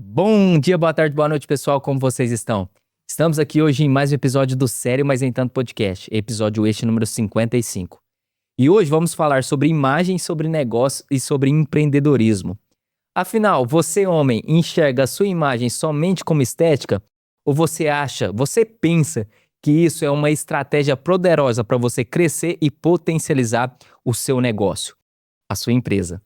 Bom dia, boa tarde, boa noite, pessoal. Como vocês estão? Estamos aqui hoje em mais um episódio do Sério Mas Nem Tanto Podcast, episódio este número 55. E hoje vamos falar sobre imagem, sobre negócio e sobre empreendedorismo. Afinal, você, homem, enxerga a sua imagem somente como estética? Ou você pensa que isso é uma estratégia poderosa para você crescer e potencializar o seu negócio, a sua empresa?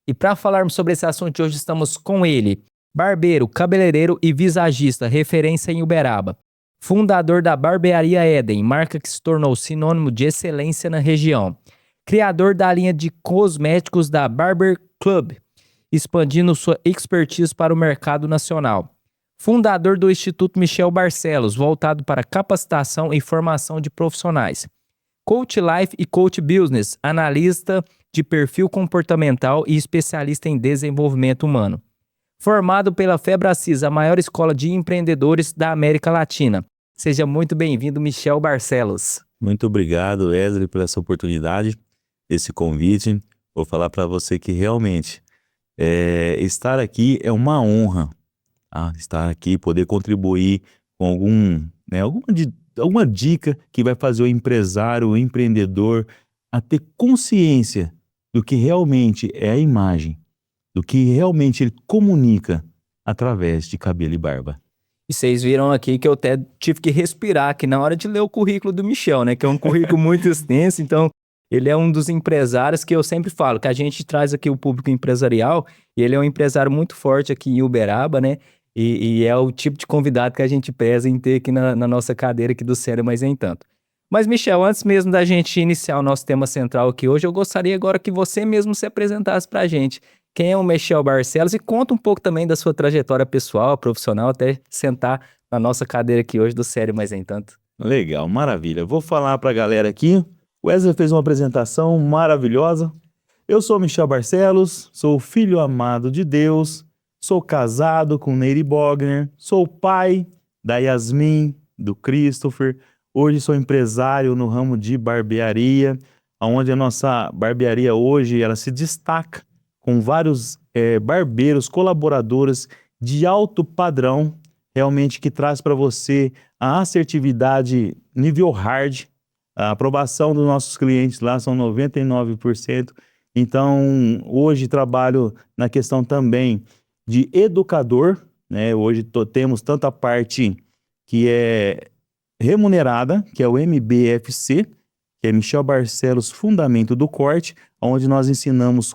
E para falarmos sobre esse assunto, hoje estamos com ele, barbeiro, cabeleireiro e visagista, referência em Uberaba. Fundador da Barbearia Éden, marca que se tornou sinônimo de excelência na região. Criador da linha de cosméticos da Barber Club, expandindo sua expertise para o mercado nacional. Fundador do Instituto Michel Barcelos, voltado para capacitação e formação de profissionais. Coach Life e Coach Business, analista de perfil comportamental e especialista em desenvolvimento humano. Formado pela Febracis, a maior escola de empreendedores da América Latina. Seja muito bem-vindo, Michel Barcelos. Muito obrigado, Wesley, por essa oportunidade, esse convite. Vou falar para você que realmente estar aqui é uma honra. Estar aqui, poder contribuir com alguma dica que vai fazer o empresário, o empreendedor a ter consciência do que realmente é a imagem, do que realmente ele comunica através de cabelo e barba. E vocês viram aqui que eu até tive que respirar aqui na hora de ler o currículo do Michel, né? Que é um currículo muito extenso, então ele é um dos empresários que eu sempre falo, que a gente traz aqui o público empresarial, e ele é um empresário muito forte aqui em Uberaba, né? E é o tipo de convidado que a gente preza em ter aqui na nossa cadeira aqui do Sério Mas Nem Tanto. Mas, Michel, antes mesmo da gente iniciar o nosso tema central aqui hoje, eu gostaria agora que você mesmo se apresentasse pra gente. Quem é o Michel Barcelos e conta um pouco também da sua trajetória pessoal, profissional, até sentar na nossa cadeira aqui hoje do Sério Mas Nem Tanto. Legal, maravilha. Vou falar para a galera aqui. O Wesley fez uma apresentação maravilhosa. Eu sou Michel Barcelos, sou filho amado de Deus, sou casado com Nery Bogner, sou pai da Yasmin, do Christopher. Hoje sou empresário no ramo de barbearia, onde a nossa barbearia hoje ela se destaca com vários barbeiros, colaboradores de alto padrão, realmente que traz para você a assertividade nível hard. A aprovação dos nossos clientes lá são 99%. Então, hoje trabalho na questão também de educador, né? Hoje temos tanta parte que é remunerada, que é o MBFC, que é Michel Barcelos Fundamento do Corte, onde nós ensinamos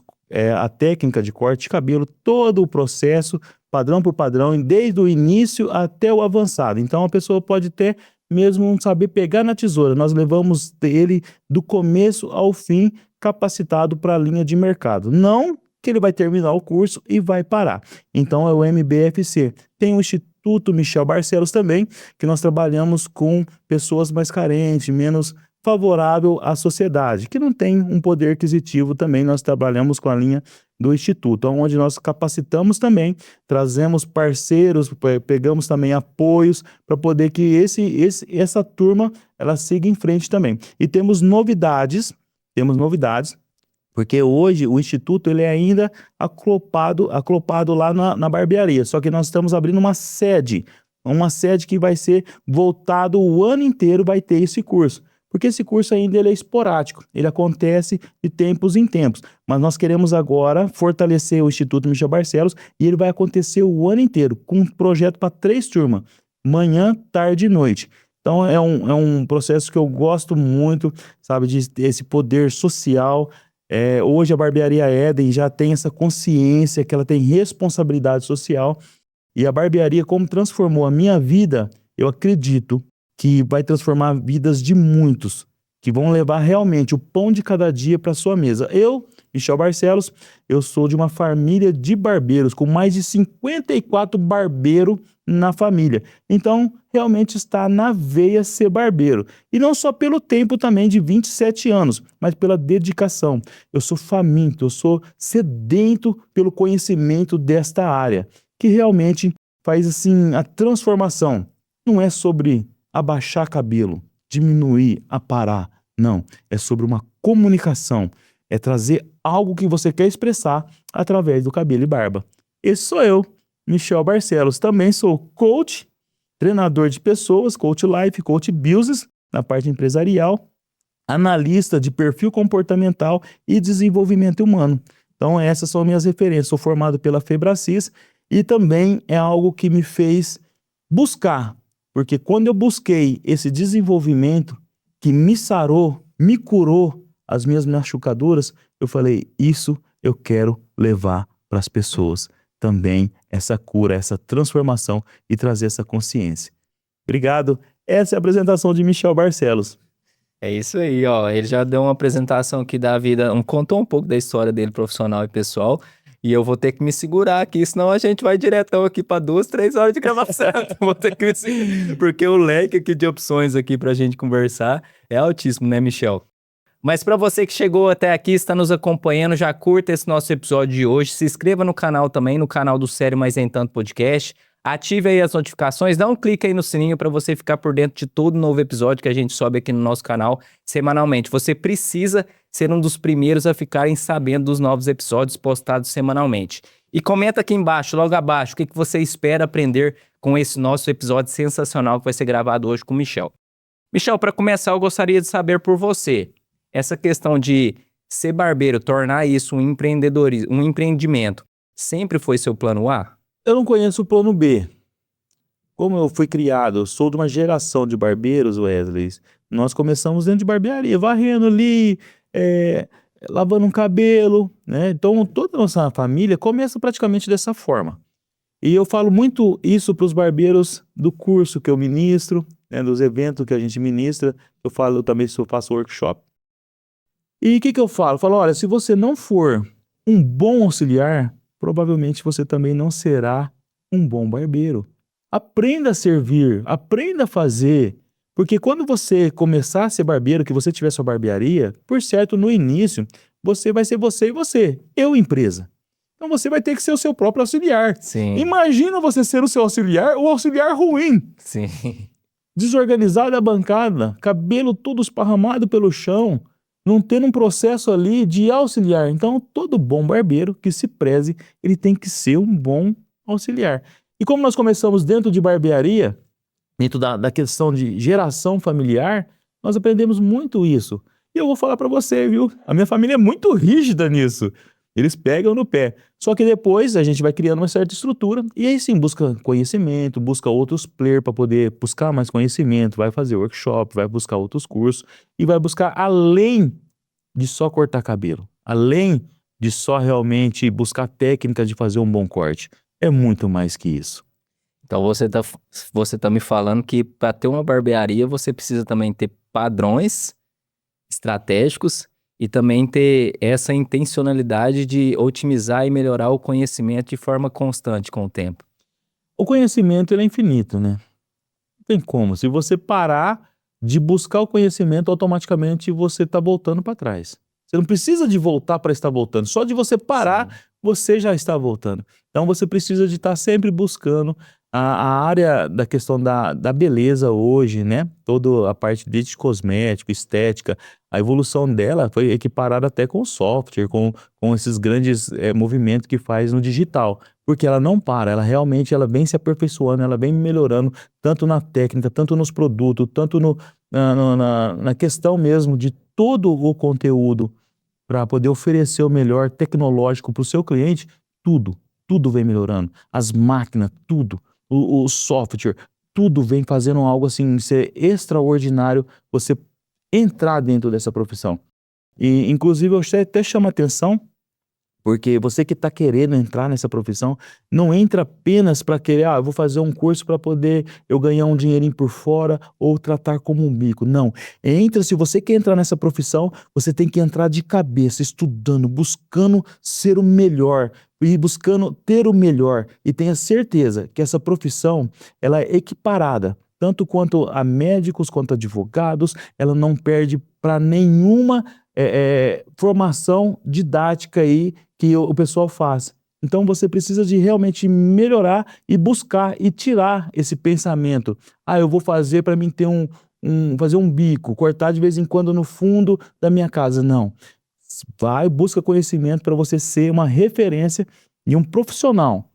a técnica de corte de cabelo, todo o processo, padrão por padrão, desde o início até o avançado. Então, a pessoa pode até mesmo não saber pegar na tesoura. Nós levamos ele do começo ao fim, capacitado para a linha de mercado. Não que ele vai terminar o curso e vai parar. Então, é o MBFC. Tem o Instituto Michel Barcelos também, que nós trabalhamos com pessoas mais carentes, menos favorável à sociedade, que não tem um poder aquisitivo também. Nós trabalhamos com a linha do Instituto, onde nós capacitamos também, trazemos parceiros, pegamos também apoios para poder que essa turma ela siga em frente também. E temos novidades, porque hoje o Instituto ele é ainda aclopado lá na barbearia, só que nós estamos abrindo uma sede que vai ser voltado o ano inteiro, vai ter esse curso. Porque esse curso ainda ele é esporádico, ele acontece de tempos em tempos. Mas nós queremos agora fortalecer o Instituto Michel Barcelos e ele vai acontecer o ano inteiro, com um projeto para 3 turmas, manhã, tarde e noite. Então é um processo que eu gosto muito, sabe, de esse poder social. Hoje a Barbearia Éden já tem essa consciência que ela tem responsabilidade social. E a barbearia, como transformou a minha vida, eu acredito que vai transformar vidas de muitos, que vão levar realmente o pão de cada dia para sua mesa. Eu, Michel Barcelos, eu sou de uma família de barbeiros, com mais de 54 barbeiros na família. Então, realmente está na veia ser barbeiro. E não só pelo tempo também de 27 anos, mas pela dedicação. Eu sou faminto, eu sou sedento pelo conhecimento desta área, que realmente faz assim a transformação. Não é sobre abaixar cabelo, diminuir, aparar. Não, é sobre uma comunicação. É trazer algo que você quer expressar através do cabelo e barba. Esse sou eu. Michel Barcelos. Também sou coach, treinador de pessoas, coach life, coach business na parte empresarial, analista de perfil comportamental e desenvolvimento humano. Então essas são minhas referências. Sou formado pela Febracis e também é algo que me fez buscar, porque quando eu busquei esse desenvolvimento que me sarou, me curou as minhas machucaduras, eu falei, isso eu quero levar para as pessoas também, essa cura, essa transformação e trazer essa consciência. Obrigado. Essa é a apresentação de Michel Barcelos. É isso aí, ó. Ele já deu uma apresentação aqui da vida, contou um pouco da história dele profissional e pessoal. E eu vou ter que me segurar aqui, senão a gente vai diretão aqui para 2, 3 horas de gravação. Vou ter que me segurar, porque o leque aqui de opções aqui pra gente conversar é altíssimo, né, Michel? Mas para você que chegou até aqui, está nos acompanhando, já curta esse nosso episódio de hoje, se inscreva no canal também, no canal do Sério Mais Nem Tanto Podcast, ative aí as notificações, dá um clique aí no sininho para você ficar por dentro de todo novo episódio que a gente sobe aqui no nosso canal semanalmente. Você precisa ser um dos primeiros a ficarem sabendo dos novos episódios postados semanalmente. E comenta aqui embaixo, logo abaixo, o que você espera aprender com esse nosso episódio sensacional que vai ser gravado hoje com o Michel. Michel, para começar, eu gostaria de saber por você, essa questão de ser barbeiro, tornar isso um empreendedorismo, um empreendimento, sempre foi seu plano A? Eu não conheço o plano B. Como eu fui criado, eu sou de uma geração de barbeiros, Wesley. Nós começamos dentro de barbearia, varrendo ali, lavando um cabelo, né? Então toda a nossa família começa praticamente dessa forma. E eu falo muito isso para os barbeiros do curso que eu ministro, né, dos eventos que a gente ministra. Eu também faço workshop. E o que eu falo? Eu falo, olha, se você não for um bom auxiliar, provavelmente você também não será um bom barbeiro. Aprenda a servir, aprenda a fazer, porque quando você começar a ser barbeiro, que você tiver sua barbearia, por certo, no início, você vai ser você e você, eu empresa. Então você vai ter que ser o seu próprio auxiliar. Sim. Imagina você ser o seu auxiliar, o auxiliar ruim. Sim. Desorganizado a bancada, cabelo todo esparramado pelo chão, não tendo um processo ali de auxiliar. Então, todo bom barbeiro que se preze, ele tem que ser um bom auxiliar. E como nós começamos dentro de barbearia, dentro da questão de geração familiar, nós aprendemos muito isso. E eu vou falar para você, viu? A minha família é muito rígida nisso. Eles pegam no pé. Só que depois a gente vai criando uma certa estrutura e aí sim busca conhecimento, busca outros players para poder buscar mais conhecimento, vai fazer workshop, vai buscar outros cursos e vai buscar além de só cortar cabelo, além de só realmente buscar técnicas de fazer um bom corte. É muito mais que isso. Então você tá me falando que para ter uma barbearia você precisa também ter padrões estratégicos e também ter essa intencionalidade de otimizar e melhorar o conhecimento de forma constante com o tempo. O conhecimento ele é infinito, né? Não tem como. Se você parar de buscar o conhecimento, automaticamente você está voltando para trás. Você não precisa de voltar para estar voltando. Só de você parar, sim, você já está voltando. Então você precisa de estar sempre buscando a área da questão da beleza hoje, né? Toda a parte de cosmético, estética, a evolução dela foi equiparada até com o software, com esses grandes movimentos que faz no digital. Porque ela não para, ela realmente vem se aperfeiçoando, ela vem melhorando, tanto na técnica, tanto nos produtos, tanto na questão mesmo de todo o conteúdo para poder oferecer o melhor tecnológico para o seu cliente, tudo vem melhorando. As máquinas, tudo. O software, tudo vem fazendo algo assim, ser extraordinário você entrar dentro dessa profissão. E, inclusive, eu até chamo a atenção, porque você que está querendo entrar nessa profissão, não entra apenas para querer, eu vou fazer um curso para poder eu ganhar um dinheirinho por fora ou tratar como um bico. Não. Se você quer entrar nessa profissão, você tem que entrar de cabeça, estudando, buscando ser o melhor e buscando ter o melhor. E tenha certeza que essa profissão, ela é equiparada, tanto quanto a médicos, quanto a advogados, ela não perde para nenhuma formação didática aí que o pessoal faz. Então você precisa de realmente melhorar e buscar e tirar esse pensamento. Eu vou fazer para mim ter fazer um bico, cortar de vez em quando no fundo da minha casa. Não. Busca conhecimento para você ser uma referência e um profissional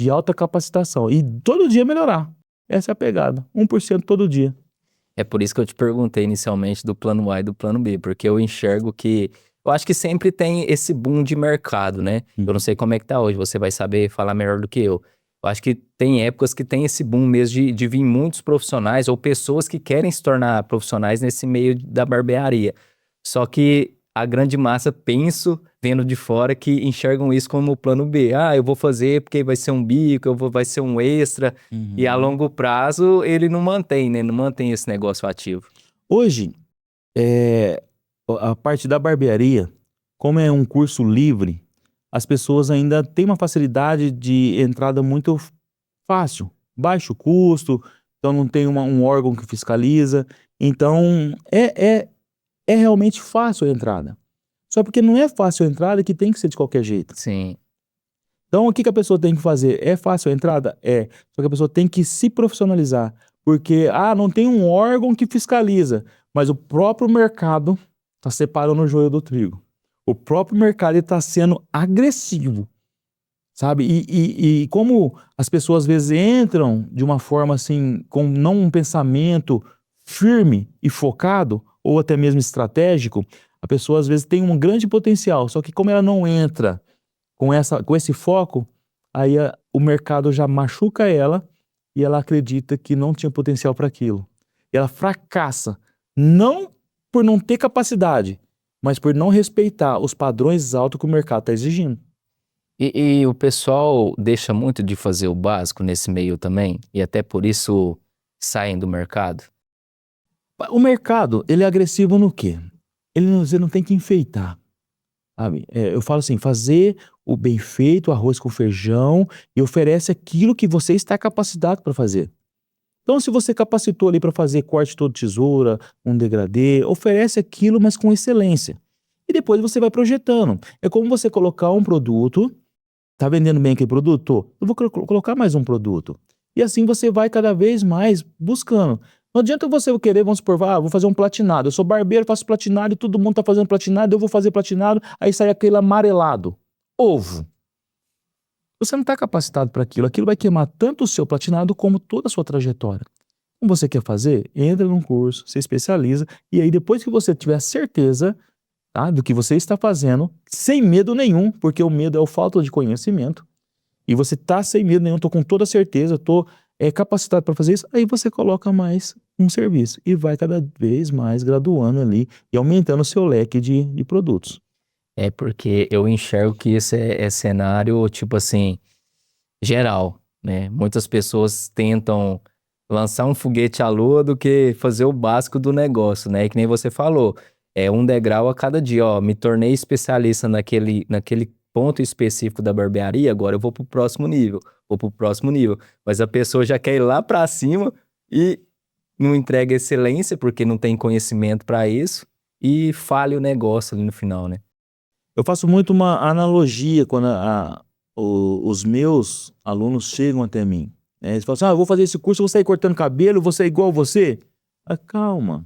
de alta capacitação e todo dia melhorar. Essa é a pegada, 1% todo dia. É por isso que eu te perguntei inicialmente do plano A e do plano B, porque eu enxergo que... Eu acho que sempre tem esse boom de mercado, né? Eu não sei como é que tá hoje, você vai saber falar melhor do que eu. Eu acho que tem épocas que tem esse boom mesmo de vir muitos profissionais ou pessoas que querem se tornar profissionais nesse meio da barbearia. Só que a grande massa, penso, vendo de fora, que enxergam isso como plano B. Ah, eu vou fazer porque vai ser um bico, vai ser um extra. E a longo prazo ele não mantém, né? Não mantém esse negócio ativo. Hoje, a parte da barbearia, como é um curso livre, as pessoas ainda têm uma facilidade de entrada muito fácil, baixo custo, então não tem um órgão que fiscaliza, então é realmente fácil a entrada. Só porque não é fácil a entrada que tem que ser de qualquer jeito. Sim. Então o que a pessoa tem que fazer? É fácil a entrada? É. Só que a pessoa tem que se profissionalizar, porque não tem um órgão que fiscaliza, mas o próprio mercado está separando o joio do trigo. O próprio mercado está sendo agressivo, sabe? E como as pessoas às vezes entram de uma forma assim, com não um pensamento firme e focado, ou até mesmo estratégico, a pessoa às vezes tem um grande potencial, só que como ela não entra com esse foco, aí o mercado já machuca ela e ela acredita que não tinha potencial para aquilo. E ela fracassa, não por não ter capacidade, mas por não respeitar os padrões altos que o mercado está exigindo. E o pessoal deixa muito de fazer o básico nesse meio também, e até por isso saem do mercado? O mercado, ele é agressivo no quê? Você não tem que enfeitar, sabe? Eu falo assim, fazer o bem feito, arroz com feijão, e oferece aquilo que você está capacitado para fazer. Então, se você capacitou ali para fazer corte todo tesoura, um degradê, oferece aquilo, mas com excelência. E depois você vai projetando. É como você colocar um produto, tá vendendo bem aquele produto? Eu vou colocar mais um produto. E assim você vai cada vez mais buscando. Não adianta você querer, vamos supor, vou fazer um platinado. Eu sou barbeiro, faço platinado e todo mundo tá fazendo platinado, eu vou fazer platinado, aí sai aquele amarelado. Ovo. Você não está capacitado para aquilo. Aquilo vai queimar tanto o seu platinado como toda a sua trajetória. Como você quer fazer? Entra num curso, se especializa, e aí depois que você tiver certeza, tá, do que você está fazendo, sem medo nenhum, porque o medo é a falta de conhecimento, e você está sem medo nenhum, estou com toda certeza, estou capacitado para fazer isso, aí você coloca mais um serviço e vai cada vez mais graduando ali e aumentando o seu leque de produtos. É porque eu enxergo que esse é cenário, tipo assim, geral, né? Muitas pessoas tentam lançar um foguete à lua do que fazer o básico do negócio, né? E que nem você falou, é um degrau a cada dia, ó, me tornei especialista naquele ponto específico da barbearia, agora eu vou pro próximo nível, mas a pessoa já quer ir lá pra cima e não entrega excelência porque não tem conhecimento pra isso e falha o negócio ali no final, né? Eu faço muito uma analogia quando os meus alunos chegam até mim. Eles falam assim, eu vou fazer esse curso, eu vou sair cortando cabelo, eu vou ser igual você. Calma,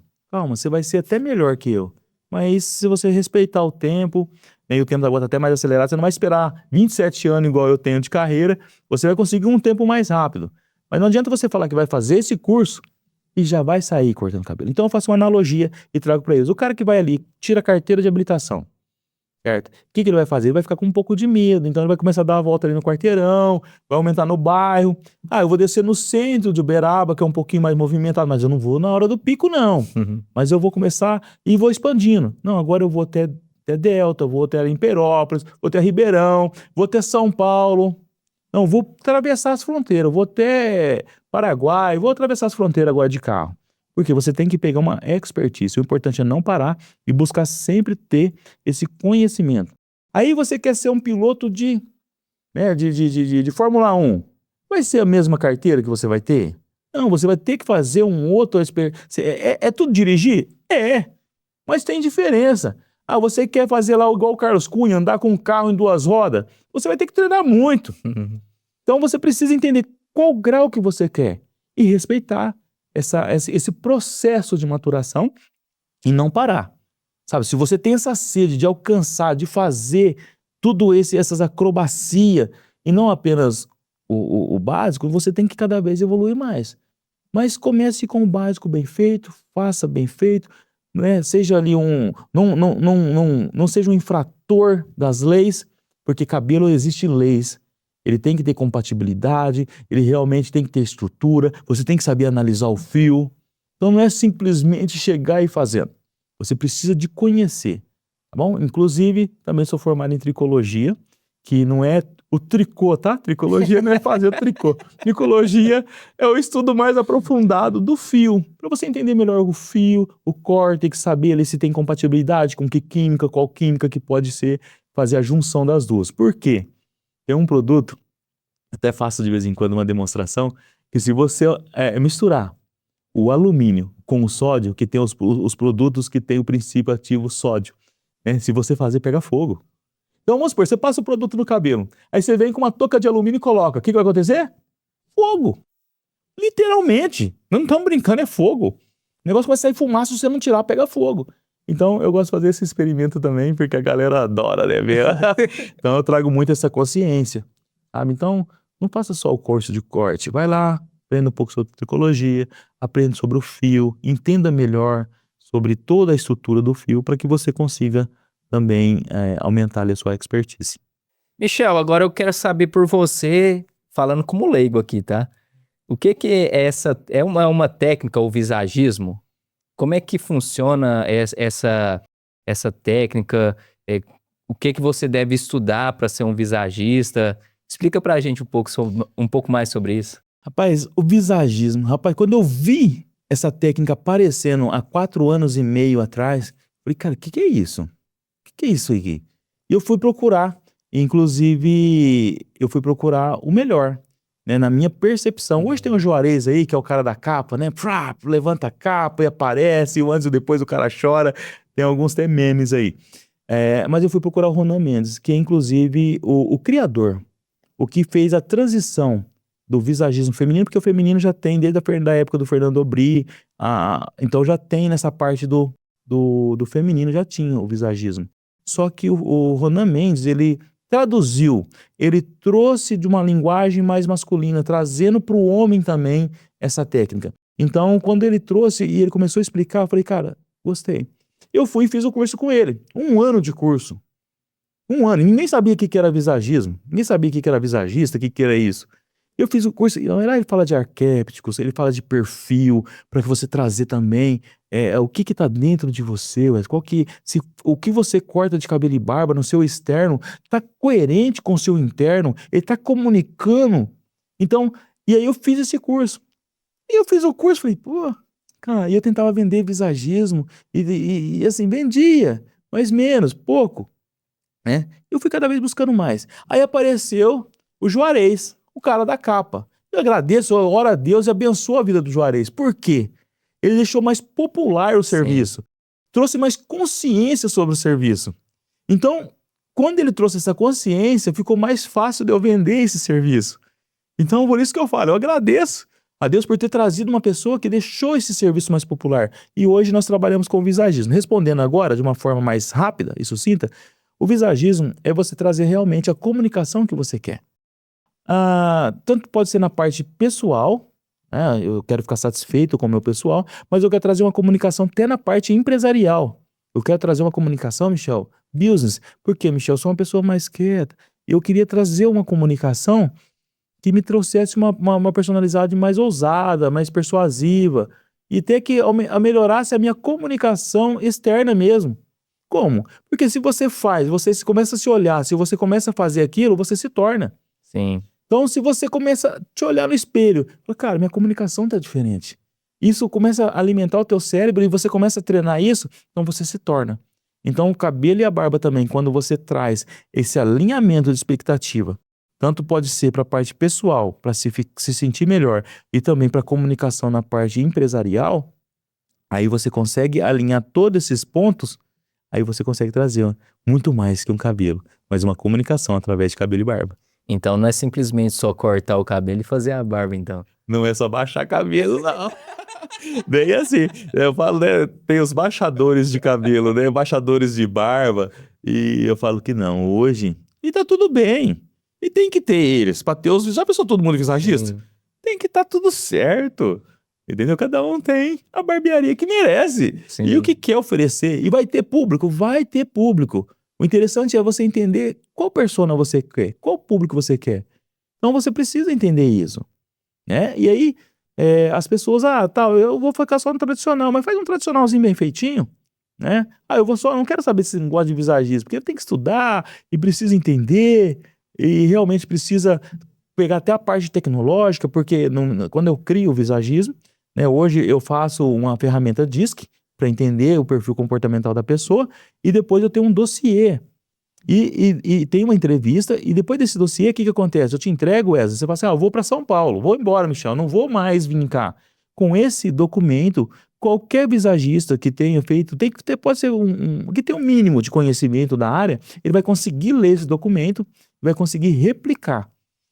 você vai ser até melhor que eu. Mas se você respeitar o tempo, o tempo agora está até mais acelerado, você não vai esperar 27 anos igual eu tenho de carreira, você vai conseguir um tempo mais rápido. Mas não adianta você falar que vai fazer esse curso e já vai sair cortando cabelo. Então eu faço uma analogia e trago para eles. O cara que vai ali, tira a carteira de habilitação. Certo? O que ele vai fazer? Ele vai ficar com um pouco de medo, então ele vai começar a dar uma volta ali no quarteirão, vai aumentar no bairro. Eu vou descer no centro de Uberaba, que é um pouquinho mais movimentado, mas eu não vou na hora do pico, não. Mas eu vou começar e vou expandindo. Não, agora eu vou até Delta, vou até Imperópolis, vou até Ribeirão, vou até São Paulo. Não, vou atravessar as fronteiras, vou até Paraguai, vou atravessar as fronteiras agora de carro. Porque você tem que pegar uma expertise. O importante é não parar e buscar sempre ter esse conhecimento. Aí você quer ser um piloto de Fórmula 1. Vai ser a mesma carteira que você vai ter? Não, você vai ter que fazer um outro... É tudo dirigir? É, mas tem diferença. Você quer fazer lá igual o Carlos Cunha, andar com um carro em 2 rodas? Você vai ter que treinar muito. Então você precisa entender qual grau que você quer e respeitar esse processo de maturação e não parar. Sabe, se você tem essa sede de alcançar, de fazer tudo essas acrobacias e não apenas o básico, você tem que cada vez evoluir mais. Mas comece com o básico bem feito, faça bem feito, né? Seja ali não seja um infrator das leis, porque cabelo existe leis. Ele tem que ter compatibilidade, ele realmente tem que ter estrutura, você tem que saber analisar o fio. Então não é simplesmente chegar e fazer. Você precisa de conhecer, tá bom? Inclusive, também sou formado em tricologia, que não é o tricô, tá? Tricologia não é fazer o tricô. Tricologia é o estudo mais aprofundado do fio, para você entender melhor o fio, o córtex, saber ali se tem compatibilidade com que química, qual química que pode ser, fazer a junção das duas. Por quê? Tem um produto, até faço de vez em quando uma demonstração, que se você misturar o alumínio com o sódio, que tem os produtos que tem o princípio ativo sódio, né? Se você fazer, pega fogo. Então vamos supor, você passa o produto no cabelo, aí você vem com uma touca de alumínio e coloca. O que vai acontecer? Fogo. Literalmente. Não estamos brincando, é fogo. O negócio vai sair fumaça, se você não tirar, pega fogo. Então eu gosto de fazer esse experimento também, porque a galera adora, né? Então eu trago muito essa consciência, sabe? Então não faça só o curso de corte. Vai lá, aprenda um pouco sobre tricologia, aprenda sobre o fio, entenda melhor sobre toda a estrutura do fio para que você consiga também aumentar ali a sua expertise. Michel, agora eu quero saber por você, falando como leigo aqui, tá? O que é essa? É uma técnica, o visagismo? Como é que funciona essa técnica? O que você deve estudar para ser um visagista? Explica pra gente um pouco mais sobre isso. Rapaz, o visagismo, quando eu vi essa técnica aparecendo há 4 anos e meio atrás, falei, cara, o que é isso? O que é isso aqui? E eu fui procurar, inclusive, eu fui procurar o melhor, né, na minha percepção. Hoje tem o Juarez aí, que é o cara da capa, né? Levanta a capa e aparece, e antes e depois o cara chora. Tem alguns memes aí. Mas eu fui procurar o Ronan Mendes, que é inclusive o criador, o que fez a transição do visagismo feminino, porque o feminino já tem desde a época do Fernando Obri, então já tem nessa parte do feminino, já tinha o visagismo. Só que o Ronan Mendes, ele traduziu, ele trouxe de uma linguagem mais masculina, trazendo para o homem também essa técnica. Então, quando ele trouxe e ele começou a explicar, eu falei, cara, gostei. Eu fui e fiz o curso com ele, 1 ano de curso. 1 ano, e ninguém sabia o que era visagismo, ninguém sabia o que era visagista, o que era isso. Eu fiz o curso, e lá ele fala de arquétipos, ele fala de perfil, para que você trazer também o que está dentro de você, o que você corta de cabelo e barba no seu externo, está coerente com o seu interno, ele está comunicando. Então, e aí eu fiz esse curso. E eu fiz o curso, falei, pô, cara, e eu tentava vender visagismo, e assim, vendia, mas menos, pouco, né? Eu fui cada vez buscando mais. Aí apareceu o Juarez, o cara da capa. Eu agradeço, eu oro a Deus e abençoo a vida do Juarez. Por quê? Ele deixou mais popular o serviço. Trouxe mais consciência sobre o serviço. Então, quando ele trouxe essa consciência, ficou mais fácil de eu vender esse serviço. Então, por isso que eu falo, eu agradeço a Deus por ter trazido uma pessoa que deixou esse serviço mais popular. E hoje nós trabalhamos com o visagismo. Respondendo agora de uma forma mais rápida e sucinta, o visagismo é você trazer realmente a comunicação que você quer. Tanto pode ser na parte pessoal, né? Eu quero ficar satisfeito com o meu pessoal, mas eu quero trazer uma comunicação até na parte empresarial. Eu quero trazer uma comunicação, Michel, business. Por quê, Michel? Eu sou uma pessoa mais quieta. Eu queria trazer uma comunicação que me trouxesse uma personalidade mais ousada, mais persuasiva, e até que melhorasse a minha comunicação externa mesmo. Como? Porque se você começa a se olhar, se você começa a fazer aquilo, você se torna. Sim. Então, se você começa a te olhar no espelho, fala, cara, minha comunicação tá diferente. Isso começa a alimentar o teu cérebro e você começa a treinar isso, então você se torna. Então, o cabelo e a barba também, quando você traz esse alinhamento de expectativa, tanto pode ser para a parte pessoal, para se sentir melhor, e também para a comunicação na parte empresarial, aí você consegue alinhar todos esses pontos, aí você consegue trazer muito mais que um cabelo, mas uma comunicação através de cabelo e barba. Então não é simplesmente só cortar o cabelo e fazer a barba, então. Não é só baixar cabelo, não. Bem assim, eu falo, né, tem os baixadores de cabelo, né, baixadores de barba, e eu falo que não, hoje, e tá tudo bem. E tem que ter eles, pra ter os... Já pensou todo mundo visagista? Sim. Tem que estar tudo certo. Entendeu? Cada um tem a barbearia que merece. Sim. E o que quer oferecer. E vai ter público? Vai ter público. O interessante é você entender qual persona você quer, qual público você quer. Então você precisa entender isso, né? E aí as pessoas, eu vou ficar só no tradicional, mas faz um tradicionalzinho bem feitinho, né? Eu não quero saber se você não gosta de visagismo, porque tem que estudar e precisa entender e realmente precisa pegar até a parte tecnológica, porque quando eu crio o visagismo, né, hoje eu faço uma ferramenta DISC para entender o perfil comportamental da pessoa e depois eu tenho um dossiê e tem uma entrevista e depois desse dossiê, o que acontece? Eu te entrego, Wesley, você fala assim, eu vou para São Paulo, vou embora, Michel, não vou mais vir cá. Com esse documento, qualquer visagista que tenha feito, pode ser que tem um mínimo de conhecimento da área, ele vai conseguir ler esse documento, vai conseguir replicar.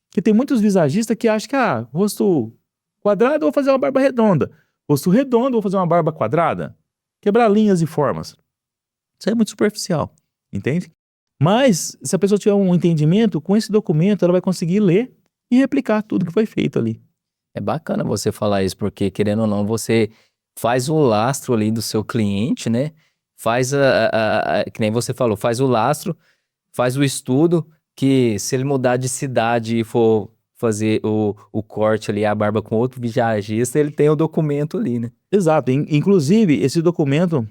Porque tem muitos visagistas que acham que, rosto quadrado, eu vou fazer uma barba redonda. Rosto redondo, eu vou fazer uma barba quadrada. Quebrar linhas e formas. Isso é muito superficial, entende? Mas, se a pessoa tiver um entendimento, com esse documento, ela vai conseguir ler e replicar tudo que foi feito ali. É bacana você falar isso, porque, querendo ou não, você faz o lastro ali do seu cliente, né? Faz que nem você falou, faz o lastro, faz o estudo, que se ele mudar de cidade e for fazer o corte ali, a barba com outro visagista, ele tem o documento ali, né? Exato. Inclusive, esse documento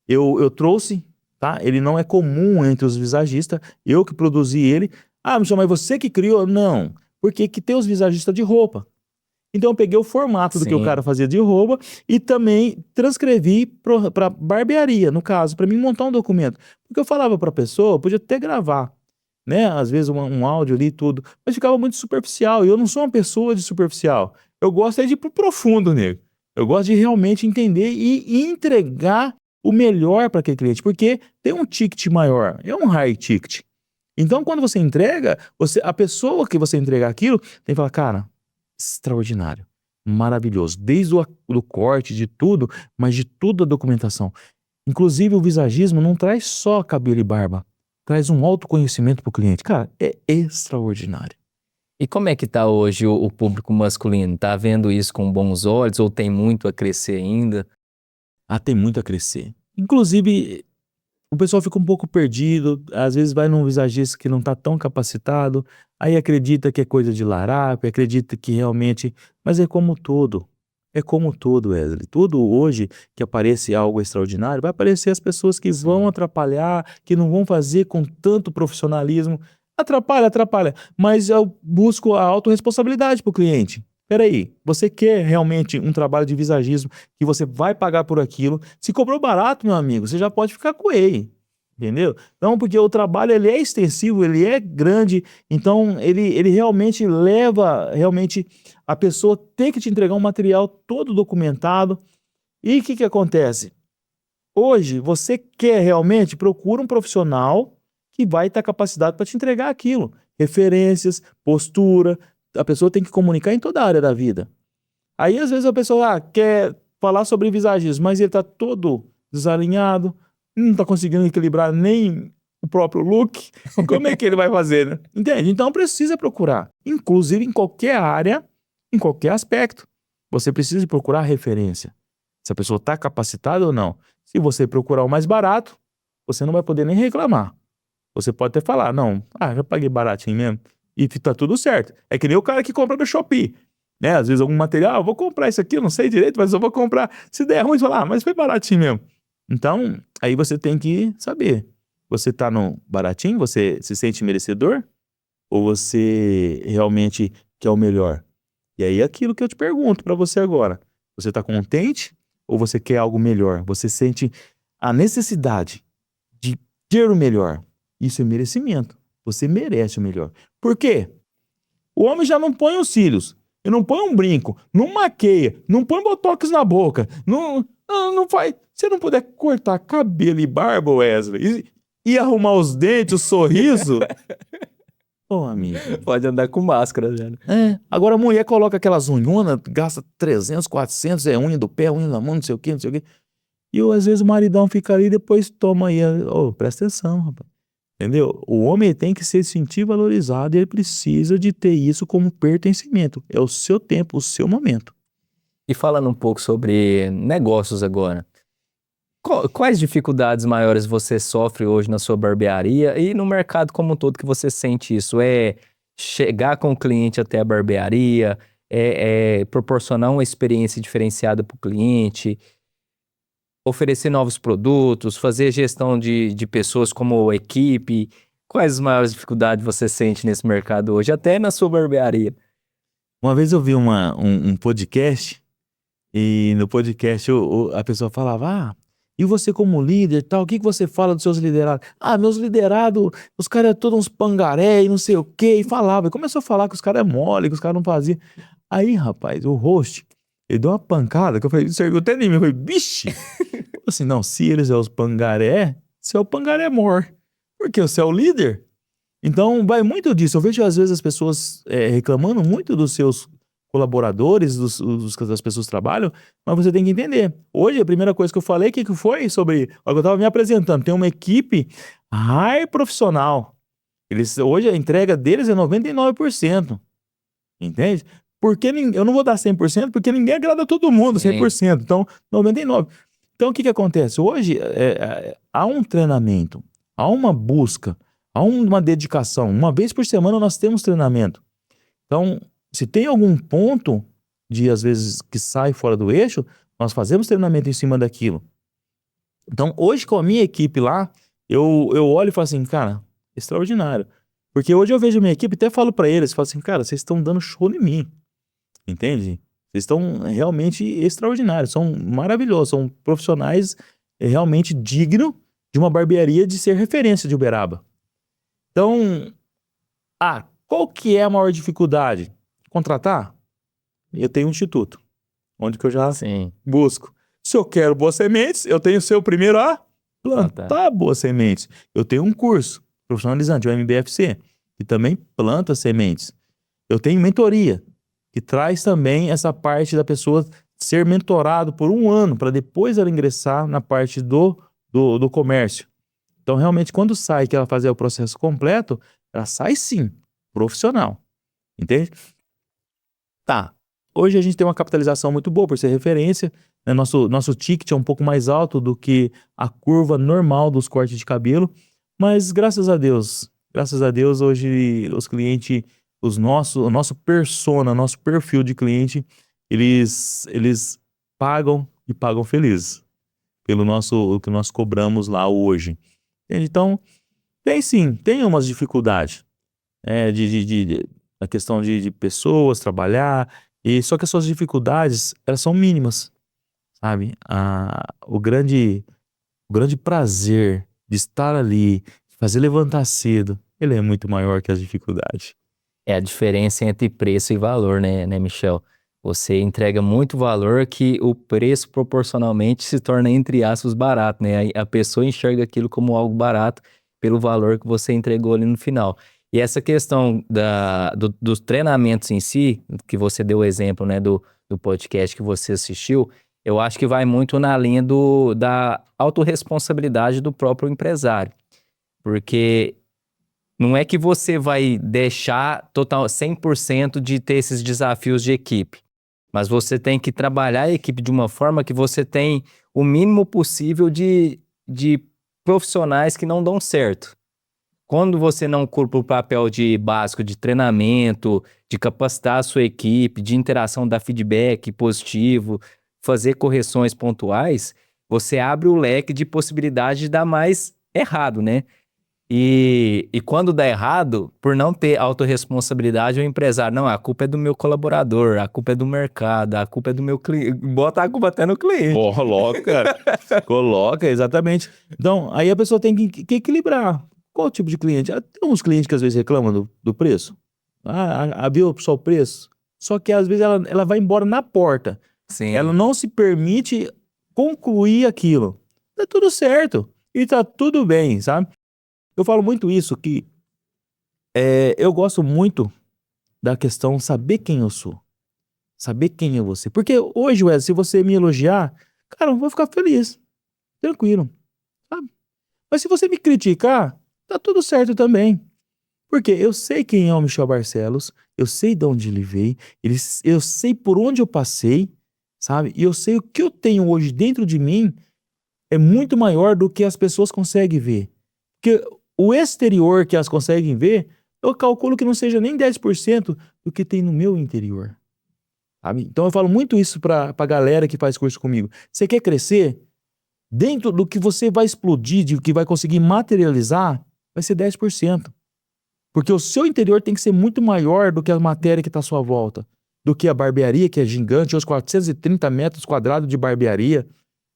eu trouxe, tá? Ele não é comum entre os visagistas, eu que produzi ele. Michel, mas você que criou? Não, porque que tem os visagistas de roupa. Então eu peguei o formato do que o cara fazia de roupa e também transcrevi para barbearia, no caso, para mim montar um documento. Porque eu falava para a pessoa, eu podia até gravar, né? Às vezes um áudio ali e tudo, mas ficava muito superficial. E eu não sou uma pessoa de superficial. Eu gosto de ir pro profundo, nego. Eu gosto de realmente entender e entregar o melhor para aquele cliente, porque tem um ticket maior, é um high ticket. Então, quando você entrega, a pessoa que você entregar aquilo, tem que falar, cara, extraordinário, maravilhoso, desde do corte, de tudo, mas de toda a documentação. Inclusive, o visagismo não traz só cabelo e barba, traz um autoconhecimento para o cliente. Cara, é extraordinário. E como é que tá hoje o público masculino? Tá vendo isso com bons olhos ou tem muito a crescer ainda? Tem muito a crescer. Inclusive, o pessoal fica um pouco perdido, às vezes vai num visagista que não está tão capacitado, aí acredita que é coisa de larápia, acredita que realmente... Mas é como todo, Wesley. Tudo hoje que aparece algo extraordinário, vai aparecer as pessoas que vão atrapalhar, que não vão fazer com tanto profissionalismo. Atrapalha, mas eu busco a autorresponsabilidade para o cliente. Peraí, você quer realmente um trabalho de visagismo que você vai pagar por aquilo? Se cobrou barato, meu amigo, você já pode ficar com ele, entendeu? Então, porque o trabalho ele é extensivo, ele é grande, então ele realmente leva a pessoa ter que te entregar um material todo documentado. E o que acontece? Hoje, você quer realmente, procura um profissional que vai estar capacitado para te entregar aquilo. Referências, postura... A pessoa tem que comunicar em toda a área da vida. Aí, às vezes, a pessoa quer falar sobre visagismo, mas ele está todo desalinhado, não está conseguindo equilibrar nem o próprio look. Como é que ele vai fazer, né? Entende? Então, precisa procurar. Inclusive, em qualquer área, em qualquer aspecto. Você precisa procurar referência. Se a pessoa está capacitada ou não. Se você procurar o mais barato, você não vai poder nem reclamar. Você pode até falar, não, já paguei baratinho mesmo. E tá tudo certo. É que nem o cara que compra no Shopee, né? Às vezes algum material, vou comprar isso aqui, eu não sei direito, mas eu vou comprar. Se der ruim, você fala, mas foi baratinho mesmo. Então, aí você tem que saber. Você tá no baratinho, você se sente merecedor? Ou você realmente quer o melhor? E aí é aquilo que eu te pergunto para você agora. Você tá contente ou você quer algo melhor? Você sente a necessidade de ter o melhor? Isso é merecimento. Você merece o melhor. Por quê? O homem já não põe os cílios, ele não põe um brinco, não maqueia, não põe botox na boca, não faz. Se não puder cortar cabelo e barba, Wesley, e arrumar os dentes, o sorriso... amigo. Pode andar com máscara já, né? Agora a mulher coloca aquelas unhonas, gasta 300, 400, unha do pé, unha da mão, não sei o quê. E às vezes o maridão fica ali e depois toma aí, presta atenção, rapaz. Entendeu? O homem tem que se sentir valorizado e ele precisa de ter isso como pertencimento. É o seu tempo, o seu momento. E falando um pouco sobre negócios agora, quais dificuldades maiores você sofre hoje na sua barbearia e no mercado como um todo que você sente isso? É chegar com o cliente até a barbearia, é proporcionar uma experiência diferenciada para o cliente, oferecer novos produtos, fazer gestão de pessoas como equipe? Quais as maiores dificuldades você sente nesse mercado hoje, até na sua barbearia? Uma vez eu vi um podcast e no podcast a pessoa falava, e você como líder tal, o que você fala dos seus liderados? Meus liderados, os caras é todos uns pangaré e não sei o quê, e falava. E começou a falar que os caras é mole, que os caras não faziam. Aí, rapaz, o host, ele deu uma pancada, que eu falei, serviu até em mim. Eu falei, vixe! Assim, não, se eles é os pangaré, você é o pangaré mor. Porque você é o líder. Então, vai muito disso. Eu vejo, às vezes, as pessoas reclamando muito dos seus colaboradores, das pessoas que trabalham, mas você tem que entender. Hoje, a primeira coisa que eu falei, o que foi sobre... Olha, eu estava me apresentando, tem uma equipe high profissional. Hoje, a entrega deles é 99%. Entende? Porque eu não vou dar 100%, porque ninguém agrada todo mundo 100%. Então, 99%. Então, o que acontece? Hoje, há um treinamento, há uma busca, há uma dedicação. Uma vez por semana nós temos treinamento. Então, se tem algum ponto de, às vezes, que sai fora do eixo, nós fazemos treinamento em cima daquilo. Então, hoje com a minha equipe lá, eu olho e falo assim, cara, extraordinário. Porque hoje eu vejo a minha equipe, até falo pra eles, falo assim, cara, vocês estão dando show em mim. Entende? Vocês estão realmente extraordinários, são maravilhosos, são profissionais realmente dignos de uma barbearia de ser referência de Uberaba. Então, qual que é a maior dificuldade? Contratar? Eu tenho um instituto, onde que eu já busco. Se eu quero boas sementes, eu tenho que ser o primeiro a plantar boas sementes. Eu tenho um curso profissionalizante, o MBFC, que também planta sementes. Eu tenho mentoria, que traz também essa parte da pessoa ser mentorado por um ano, para depois ela ingressar na parte do comércio. Então, realmente, quando sai que ela fazer o processo completo, ela sai sim, profissional. Entende? Hoje a gente tem uma capitalização muito boa por ser referência, né? Nosso ticket é um pouco mais alto do que a curva normal dos cortes de cabelo, mas graças a Deus, hoje os clientes, o nosso persona, nosso perfil de cliente, eles pagam e pagam felizes pelo o que nós cobramos lá hoje. Entende? Então, tem umas dificuldades, a questão de pessoas trabalhar, só que as suas dificuldades, elas são mínimas, sabe? O grande prazer de estar ali, fazer levantar cedo, ele é muito maior que as dificuldades. É a diferença entre preço e valor, né, Michel? Você entrega muito valor que o preço proporcionalmente se torna, entre aspas, barato, né? A pessoa enxerga aquilo como algo barato pelo valor que você entregou ali no final. E essa questão dos treinamentos em si, que você deu o exemplo, né, do podcast que você assistiu, eu acho que vai muito na linha da autorresponsabilidade do próprio empresário. Porque não é que você vai deixar 100% de ter esses desafios de equipe, mas você tem que trabalhar a equipe de uma forma que você tem o mínimo possível de profissionais que não dão certo. Quando você não cumpre o papel básico de treinamento, de capacitar a sua equipe, de interação, dar feedback positivo, fazer correções pontuais, você abre o leque de possibilidade de dar mais errado, né? E quando dá errado, por não ter autorresponsabilidade, o empresário, não, a culpa é do meu colaborador, a culpa é do mercado, a culpa é do meu cliente, bota a culpa até no cliente. Coloca, exatamente. Então, aí a pessoa tem que equilibrar. Qual tipo de cliente? Tem uns clientes que às vezes reclamam do preço. Viu só o preço? Só que às vezes ela vai embora na porta. Sim. Ela não se permite concluir aquilo. Tá tudo certo. E tá tudo bem, sabe? Eu falo muito isso, que eu gosto muito da questão saber quem eu sou. Saber quem é você. Porque hoje, Wesley, se você me elogiar, cara, eu vou ficar feliz. Tranquilo. Sabe? Mas se você me criticar, tá tudo certo também. Porque eu sei quem é o Michel Barcelos, eu sei de onde ele veio, eu sei por onde eu passei, sabe? E eu sei o que eu tenho hoje dentro de mim é muito maior do que as pessoas conseguem ver. Porque o exterior que elas conseguem ver, eu calculo que não seja nem 10% do que tem no meu interior. Sabe? Então eu falo muito isso pra galera que faz curso comigo. Você quer crescer? Dentro do que você vai explodir, de que vai conseguir materializar, vai ser 10%. Porque o seu interior tem que ser muito maior do que a matéria que está à sua volta. Do que a barbearia, que é gigante, os 430 metros quadrados de barbearia.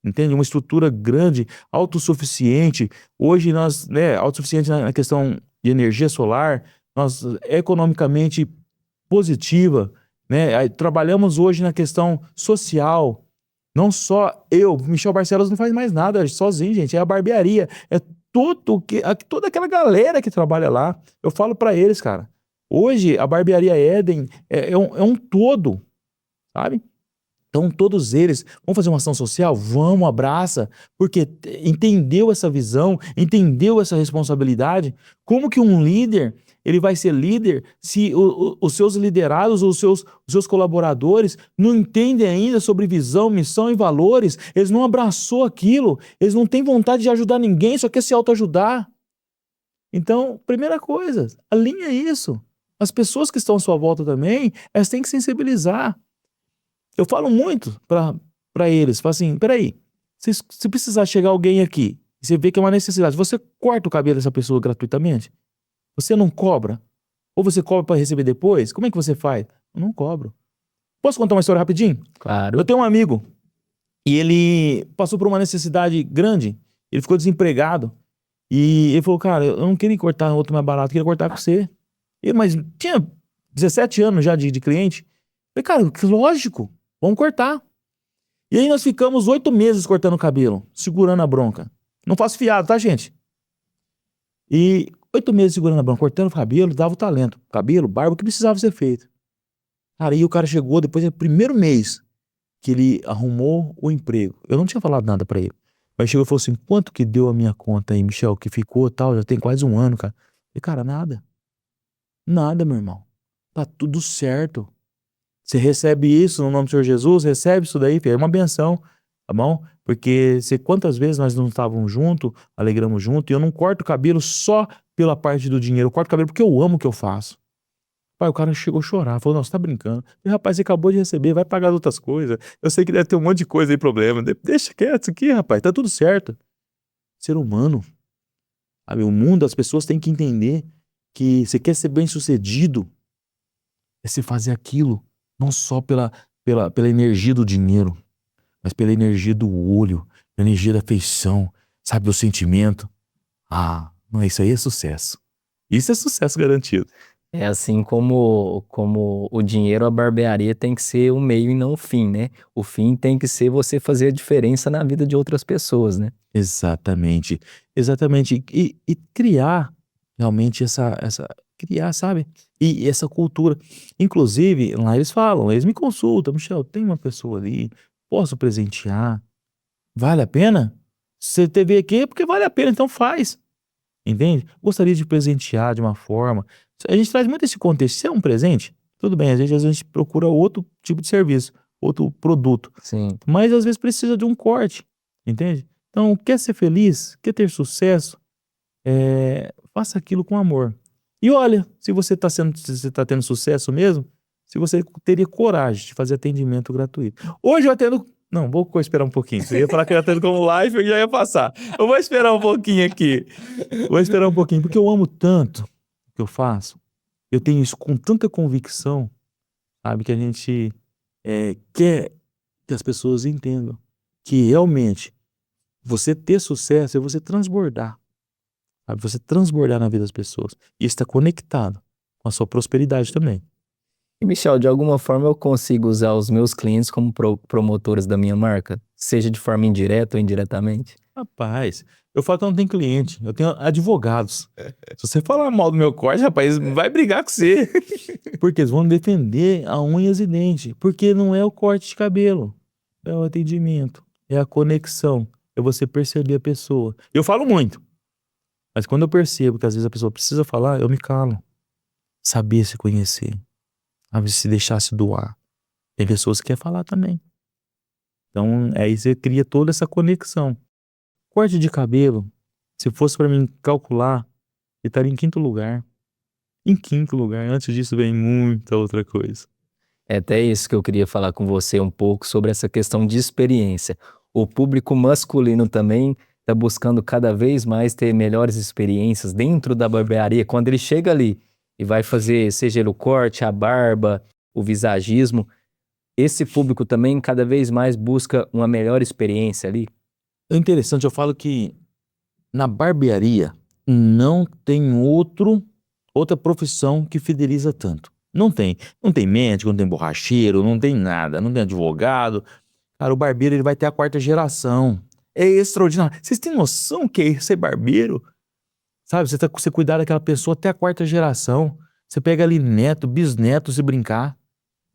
Entende? Uma estrutura grande, autossuficiente. Hoje nós, autossuficiente na questão de energia solar, nós economicamente positiva, né? Aí, trabalhamos hoje na questão social. Não só eu, Michel Barcelos não faz mais nada sozinho, gente. É a barbearia, é toda aquela galera que trabalha lá. Eu falo pra eles, cara. Hoje a barbearia Éden é um todo, sabe? Então, todos eles, vamos fazer uma ação social? Vamos, abraça, porque entendeu essa visão, entendeu essa responsabilidade. Como que um líder, ele vai ser líder se os seus liderados, os seus colaboradores não entendem ainda sobre visão, missão e valores, eles não abraçou aquilo, eles não têm vontade de ajudar ninguém, só quer se autoajudar. Então, primeira coisa, alinha isso. As pessoas que estão à sua volta também, elas têm que sensibilizar. Eu falo muito pra eles, falo assim, peraí, se precisar chegar alguém aqui, e você vê que é uma necessidade, você corta o cabelo dessa pessoa gratuitamente? Você não cobra? Ou você cobra pra receber depois? Como é que você faz? Eu não cobro. Posso contar uma história rapidinho? Claro. Eu tenho um amigo, e ele passou por uma necessidade grande, ele ficou desempregado, e ele falou, cara, eu não queria cortar outro mais barato, eu queria cortar com você. Mas tinha 17 anos já de cliente. Eu falei, cara, que lógico. Vamos cortar. E aí nós ficamos 8 meses cortando o cabelo, segurando a bronca. Não faço fiado, tá, gente? E 8 meses segurando a bronca, cortando o cabelo, dava o talento. Cabelo, barba, o que precisava ser feito. Cara, aí o cara chegou, depois do primeiro mês que ele arrumou o emprego. Eu não tinha falado nada pra ele. Mas chegou e falou assim, quanto que deu a minha conta aí, Michel, que ficou e tal, já tem quase um ano, cara. Eu falei, cara, nada. Nada, meu irmão. Tá tudo certo. Você recebe isso no nome do Senhor Jesus, recebe isso daí, filho, é uma benção, tá bom? Porque quantas vezes nós não estávamos juntos, alegramos juntos, e eu não corto o cabelo só pela parte do dinheiro, eu corto o cabelo porque eu amo o que eu faço. Pai, o cara chegou a chorar, falou, não, você tá brincando. E, rapaz, você acabou de receber, vai pagar outras coisas. Eu sei que deve ter um monte de coisa aí, problema. Deixa quieto isso aqui, rapaz, tá tudo certo. Ser humano, sabe? O mundo, as pessoas têm que entender que você quer ser bem-sucedido, é você fazer aquilo não só pela energia do dinheiro, mas pela energia do olho, pela energia da afeição, sabe, do sentimento. Ah, não, isso aí é sucesso. Isso é sucesso garantido. É assim como o dinheiro, a barbearia tem que ser o meio e não o fim, né? O fim tem que ser você fazer a diferença na vida de outras pessoas, né? Exatamente, exatamente. E criar realmente criar, sabe? E essa cultura. Inclusive, lá eles falam, eles me consultam, Michel, tem uma pessoa ali, posso presentear? Vale a pena? Você teve aqui é porque vale a pena, então faz. Entende? Gostaria de presentear de uma forma. A gente traz muito esse contexto. Se é um presente, tudo bem, às vezes a gente procura outro tipo de serviço, outro produto. Sim. Mas às vezes precisa de um corte, entende? Então, quer ser feliz, quer ter sucesso, faça aquilo com amor. E olha, se você tá tendo sucesso mesmo, se você teria coragem de fazer atendimento gratuito. Hoje eu atendo. Não, vou esperar um pouquinho. Você ia falar que eu atendo como live, eu já ia passar. Eu vou esperar um pouquinho aqui. Vou esperar um pouquinho, porque eu amo tanto o que eu faço. Eu tenho isso com tanta convicção, sabe, que a gente quer que as pessoas entendam que realmente você ter sucesso é você transbordar. Sabe? Você transbordar na vida das pessoas. E isso está conectado com a sua prosperidade também. E, Michel, de alguma forma eu consigo usar os meus clientes como promotores da minha marca? Seja de forma indireta ou indiretamente? Rapaz, eu falo que eu não tenho cliente, eu tenho advogados. Se você falar mal do meu corte, rapaz, vai brigar com você. Porque eles vão defender a unhas e dente. Porque não é o corte de cabelo, é o atendimento, é a conexão, é você perceber a pessoa. Eu falo muito. Mas quando eu percebo que às vezes a pessoa precisa falar, eu me calo. Saber se conhecer. Sabe, se deixar se doar. Tem pessoas que querem falar também. Então, aí você cria toda essa conexão. Corte de cabelo, se fosse pra mim calcular, ele estaria em quinto lugar. Em quinto lugar. Antes disso vem muita outra coisa. É até isso que eu queria falar com você um pouco sobre essa questão de experiência. O público masculino também está buscando cada vez mais ter melhores experiências dentro da barbearia. Quando ele chega ali e vai fazer, seja ele o corte, a barba, o visagismo, esse público também cada vez mais busca uma melhor experiência ali. É interessante, eu falo que na barbearia não tem outra profissão que fideliza tanto. Não tem. Não tem médico, não tem borracheiro, não tem nada, não tem advogado. Cara, o barbeiro ele vai ter a quarta geração. É extraordinário. Vocês têm noção que é ser barbeiro? Sabe, você cuidar daquela pessoa até a quarta geração. Você pega ali neto, bisneto se brincar.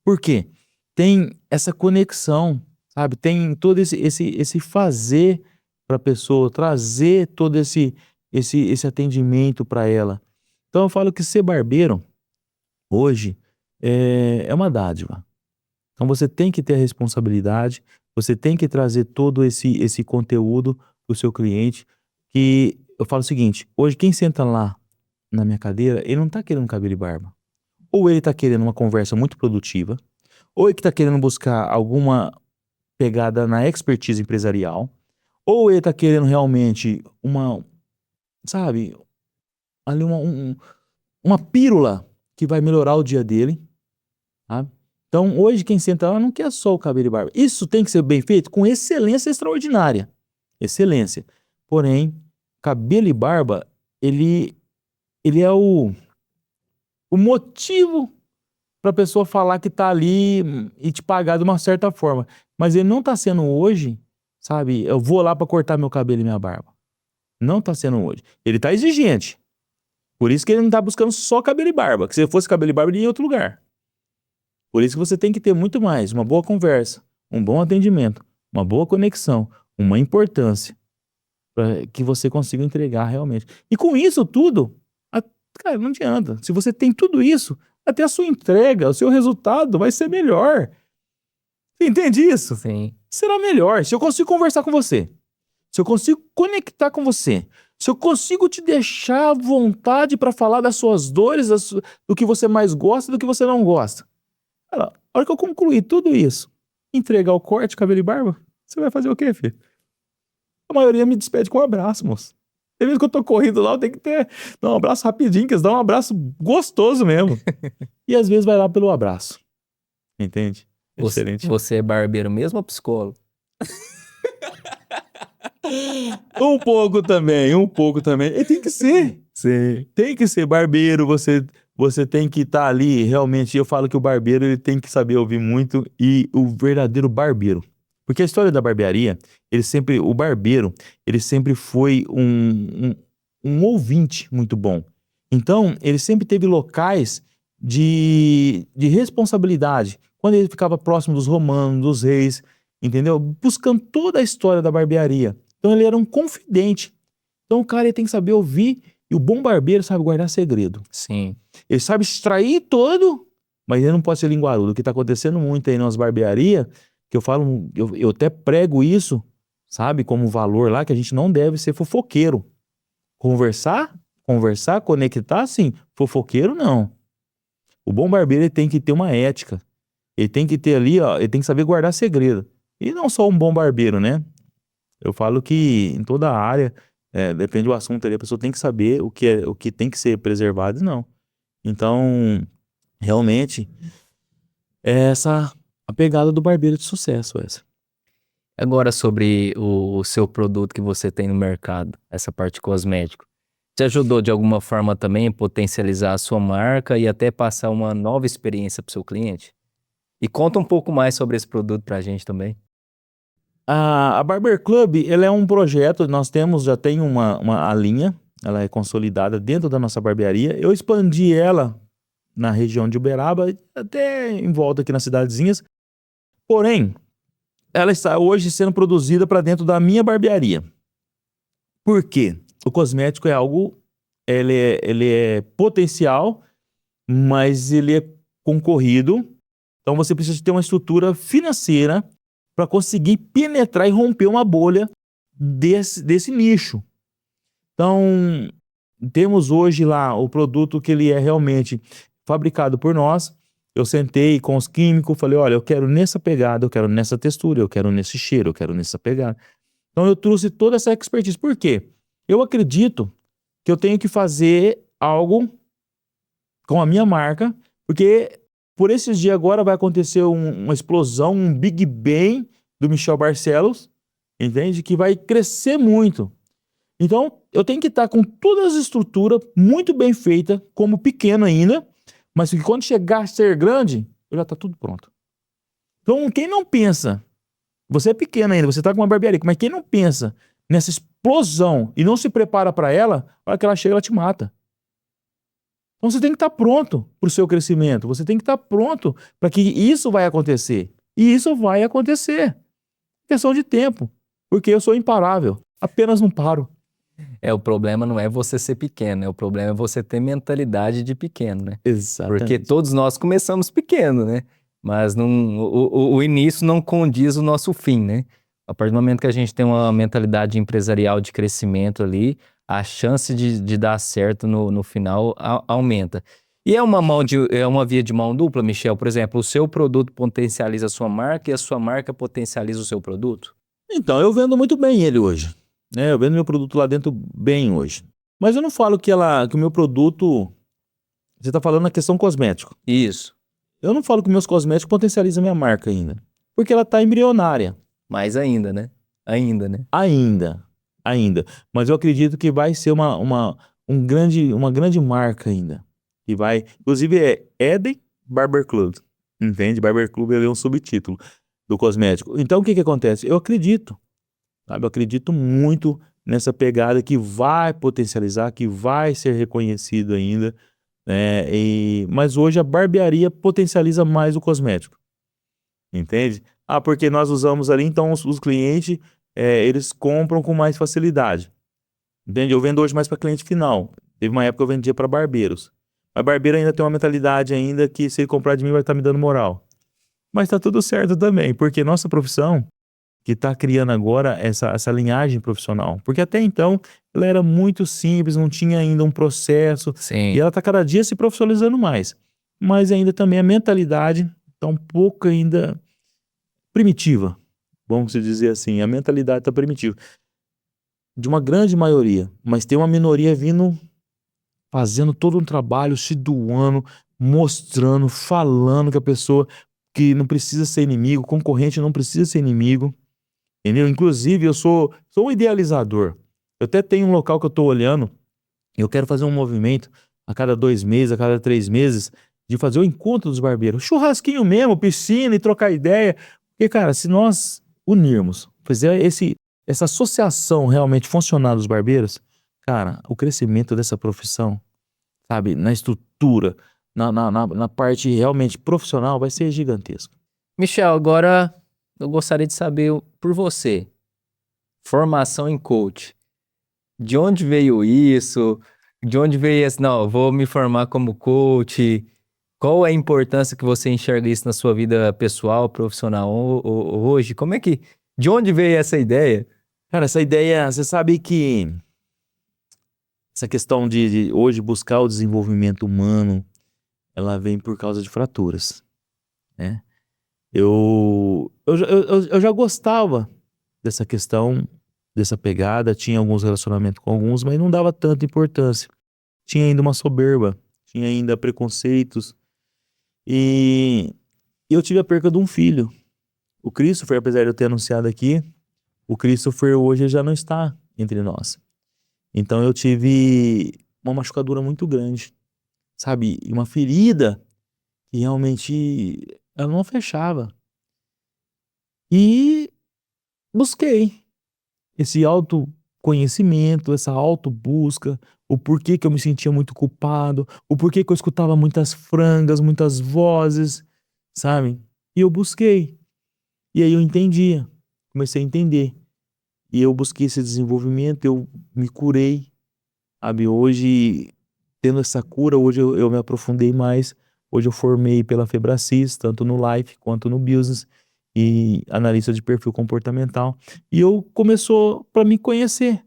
Por quê? Tem essa conexão, sabe? Tem todo esse fazer para a pessoa, trazer todo esse atendimento para ela. Então eu falo que ser barbeiro hoje é uma dádiva. Então você tem que ter a responsabilidade, você tem que trazer todo esse conteúdo para o seu cliente, que eu falo o seguinte, hoje quem senta lá na minha cadeira, ele não está querendo cabelo e barba. Ou ele está querendo uma conversa muito produtiva, ou ele está querendo buscar alguma pegada na expertise empresarial, ou ele está querendo realmente sabe, ali uma pílula que vai melhorar o dia dele, sabe? Então, hoje quem senta lá não quer só o cabelo e barba. Isso tem que ser bem feito com excelência extraordinária. Excelência. Porém, cabelo e barba, ele é o motivo para a pessoa falar que tá ali e te pagar de uma certa forma. Mas ele não tá sendo hoje, sabe? Eu vou lá para cortar meu cabelo e minha barba. Não tá sendo hoje. Ele tá exigente. Por isso que ele não tá buscando só cabelo e barba. Que se fosse cabelo e barba, ele ia em outro lugar. Por isso que você tem que ter muito mais, uma boa conversa, um bom atendimento, uma boa conexão, uma importância para que você consiga entregar realmente. E com isso tudo, cara, não adianta. Se você tem tudo isso, até a sua entrega, o seu resultado vai ser melhor. Você entende isso? Sim. Será melhor. Se eu consigo conversar com você, se eu consigo conectar com você, se eu consigo te deixar à vontade para falar das suas dores, do que você mais gosta e do que você não gosta. Cara, a hora que eu concluir tudo isso, entregar o corte, cabelo e barba, você vai fazer o quê, filho? A maioria me despede com um abraço, moço. Tem vezes que eu tô correndo lá, eu tenho que dar um abraço rapidinho, que eles dão um abraço gostoso mesmo. E às vezes vai lá pelo abraço. Entende? É diferente. Você é barbeiro mesmo ou psicólogo? Um pouco também. E tem que ser. Sim. Tem que ser barbeiro, você tem que estar ali, realmente, eu falo que o barbeiro ele tem que saber ouvir muito e o verdadeiro barbeiro. Porque a história da barbearia, o barbeiro, ele sempre foi um ouvinte muito bom. Então, ele sempre teve locais de responsabilidade. Quando ele ficava próximo dos romanos, dos reis, entendeu? Buscando toda a história da barbearia. Então, ele era um confidente. Então, o cara ele tem que saber ouvir e o bom barbeiro sabe guardar segredo. Sim. Ele sabe extrair todo, mas ele não pode ser linguarudo. O que está acontecendo muito aí nas barbearias, que eu falo, eu até prego isso, sabe, como valor lá, que a gente não deve ser fofoqueiro. Conversar, conectar, sim. Fofoqueiro, não. O bom barbeiro ele tem que ter uma ética. Ele tem que ter ali, ó, ele tem que saber guardar segredo. E não só um bom barbeiro, né? Eu falo que em toda a área, depende do assunto ali, a pessoa tem que saber o que tem que ser preservado e não. Então, realmente, é essa a pegada do barbeiro de sucesso, essa. Agora sobre o seu produto que você tem no mercado, essa parte cosmético. Te ajudou de alguma forma também a potencializar a sua marca e até passar uma nova experiência para o seu cliente? E conta um pouco mais sobre esse produto pra gente também. A Barber Club, ela é um projeto, nós já tem a linha, ela é consolidada dentro da nossa barbearia. Eu expandi ela na região de Uberaba, até em volta aqui nas cidadezinhas. Porém, ela está hoje sendo produzida para dentro da minha barbearia. Por quê? o cosmético é algo, ele é potencial, mas ele é concorrido. Então você precisa ter uma estrutura financeira para conseguir penetrar e romper uma bolha desse nicho. Então, temos hoje lá o produto que ele é realmente fabricado por nós. Eu sentei com os químicos, falei, olha, eu quero nessa pegada, eu quero nessa textura, eu quero nesse cheiro, eu quero nessa pegada. Então eu trouxe toda essa expertise. Por quê? Eu acredito que eu tenho que fazer algo com a minha marca, porque por esses dias agora vai acontecer uma explosão, um Big Bang do Michel Barcelos, entende? Que vai crescer muito. Então, eu tenho que estar com todas as estruturas muito bem feitas, como pequeno ainda, mas que quando chegar a ser grande, já está tudo pronto. Então, quem não pensa, você é pequeno ainda, você está com uma barbearia, mas quem não pensa nessa explosão e não se prepara para ela, a hora que ela chega, ela te mata. Então, você tem que estar pronto para o seu crescimento, você tem que estar pronto para que isso vai acontecer. E isso vai acontecer. Questão de tempo, porque eu sou imparável, apenas não paro. O problema não é você ser pequeno, o problema é você ter mentalidade de pequeno, né? Exatamente. Porque todos nós começamos pequeno, né? Mas o início não condiz o nosso fim, né? A partir do momento que a gente tem uma mentalidade empresarial de crescimento ali, a chance de dar certo no final aumenta. E é uma via de mão dupla, Michel? Por exemplo, o seu produto potencializa a sua marca e a sua marca potencializa o seu produto? Então, eu vendo muito bem ele hoje. Eu vendo meu produto lá dentro bem hoje. Mas eu não falo que o meu produto... Você está falando na questão cosmético. Isso. Eu não falo que meus cosméticos potencializam a minha marca ainda. Porque ela está embrionária. Mais ainda, né? Ainda, né? Ainda. Mas eu acredito que vai ser uma grande marca ainda. Que vai... Inclusive é Eden Barber Club. Entende? Barber Club é um subtítulo do cosmético. Então o que acontece? Eu acredito. Sabe? Eu acredito muito nessa pegada que vai potencializar, que vai ser reconhecido ainda, né? Mas hoje a barbearia potencializa mais o cosmético, entende? Porque nós usamos ali, então os clientes, eles compram com mais facilidade, entende? Eu vendo hoje mais para cliente final. Teve uma época que eu vendia para barbeiros, mas barbeiro ainda tem uma mentalidade ainda que se ele comprar de mim vai estar me dando moral. Mas tá tudo certo também, porque nossa profissão que está criando agora essa linhagem profissional. Porque até então ela era muito simples, não tinha ainda um processo. Sim. E ela está cada dia se profissionalizando mais. Mas ainda também a mentalidade está um pouco ainda primitiva. Vamos dizer assim, a mentalidade está primitiva. De uma grande maioria. Mas tem uma minoria vindo, fazendo todo um trabalho, se doando, mostrando, falando que a pessoa que não precisa ser inimigo, concorrente não precisa ser inimigo. Entendeu? Inclusive, eu sou um idealizador. Eu até tenho um local que eu estou olhando. Eu quero fazer um movimento a cada 2 meses, a cada 3 meses, de fazer o encontro dos barbeiros. Churrasquinho mesmo, piscina e trocar ideia. Porque, cara, se nós unirmos, fazer essa associação realmente funcionar dos barbeiros, cara, o crescimento dessa profissão, sabe, na estrutura, na parte realmente profissional, vai ser gigantesco. Michel, agora eu gostaria de saber por você, formação em coach. De onde veio isso? De onde veio esse, não, eu vou me formar como coach? Qual é a importância que você enxerga isso na sua vida pessoal, profissional hoje? De onde veio essa ideia? Cara, essa ideia, você sabe que essa questão de hoje buscar o desenvolvimento humano, ela vem por causa de fraturas, né? Eu já gostava dessa questão, dessa pegada, tinha alguns relacionamentos com alguns, mas não dava tanta importância. Tinha ainda uma soberba, tinha ainda preconceitos. E eu tive a perca de um filho. O Christopher, apesar de eu ter anunciado aqui, o Christopher hoje já não está entre nós. Então eu tive uma machucadura muito grande, sabe? E uma ferida que realmente ela não fechava. E busquei esse autoconhecimento, essa autobusca, o porquê que eu me sentia muito culpado, o porquê que eu escutava muitas frangas, muitas vozes, sabe? E eu busquei. E aí eu entendia, comecei a entender. E eu busquei esse desenvolvimento, eu me curei, sabe? Hoje, tendo essa cura, hoje eu me aprofundei mais. Hoje eu formei pela Febracis, tanto no Life quanto no Business, e analista de perfil comportamental. E eu começou para me conhecer,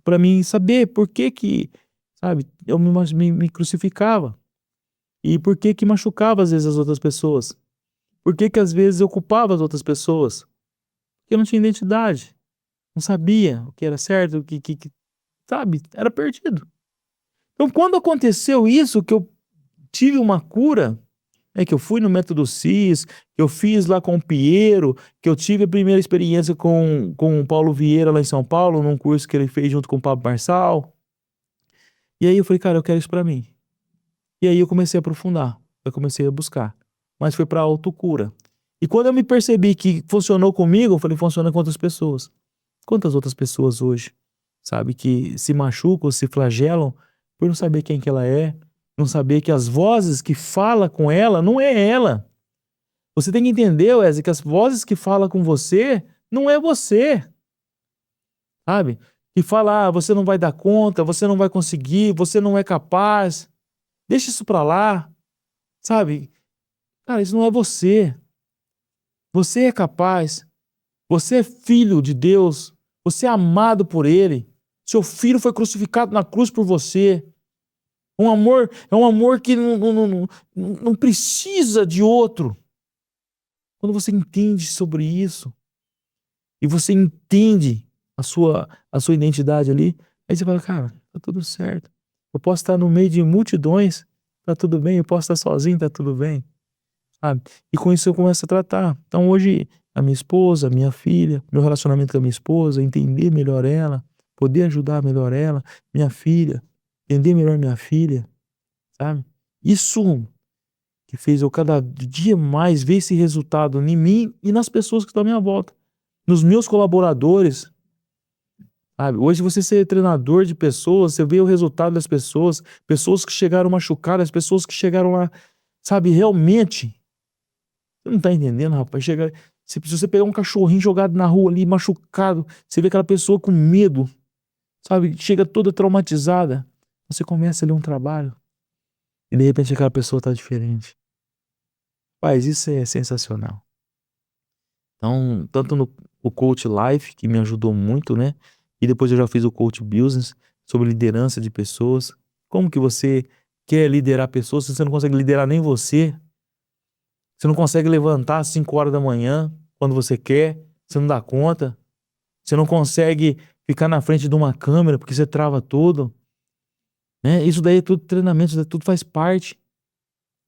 para mim saber por que, sabe, eu me crucificava. E por que machucava às vezes as outras pessoas? Por que às vezes eu culpava as outras pessoas? Porque eu não tinha identidade. Não sabia o que era certo, sabe, era perdido. Então, quando aconteceu isso, que eu tive uma cura, que eu fui no Método CIS, que eu fiz lá com o Piero, que eu tive a primeira experiência com o Paulo Vieira lá em São Paulo, num curso que ele fez junto com o Pablo Marçal. E aí eu falei, cara, eu quero isso pra mim. E aí eu comecei a aprofundar, eu comecei a buscar. Mas foi pra autocura. E quando eu me percebi que funcionou comigo, eu falei, funciona com outras pessoas. Quantas outras pessoas hoje, sabe, que se machucam, se flagelam por não saber quem que ela é, não saber que as vozes que falam com ela não é ela. Você tem que entender, Wesley, que as vozes que falam com você não é você, sabe? Que fala, você não vai dar conta, você não vai conseguir, você não é capaz. Deixa isso pra lá, sabe? Cara, isso não é você. Você é capaz. Você é filho de Deus. Você é amado por Ele. Seu filho foi crucificado na cruz por você. É um amor que não precisa de outro. Quando você entende sobre isso, e você entende a sua identidade ali, aí você fala, cara, tá tudo certo. Eu posso estar no meio de multidões, tá tudo bem. Eu posso estar sozinho, tá tudo bem. Sabe? E com isso eu começo a tratar. Então hoje, a minha esposa, a minha filha, meu relacionamento com a minha esposa, entender melhor ela, poder ajudar melhor ela, minha filha, entender melhor minha filha, sabe? Isso que fez eu cada dia mais ver esse resultado em mim e nas pessoas que estão à minha volta, nos meus colaboradores, sabe? Hoje você ser treinador de pessoas, você vê o resultado das pessoas, pessoas que chegaram machucadas, pessoas que chegaram lá, sabe, realmente. Você não tá entendendo, rapaz? Se você pegar um cachorrinho jogado na rua ali, machucado, você vê aquela pessoa com medo, sabe? Chega toda traumatizada. Você começa ali um trabalho e de repente aquela pessoa tá diferente. Rapaz, isso é sensacional. Então, tanto no o Coach Life, que me ajudou muito, né? E depois eu já fiz o Coach Business, sobre liderança de pessoas. Como que você quer liderar pessoas se você não consegue liderar nem você? Você não consegue levantar às 5 horas da manhã, quando você quer, você não dá conta. Você não consegue ficar na frente de uma câmera, porque você trava tudo. Né? Isso daí é tudo treinamento, isso daí tudo faz parte.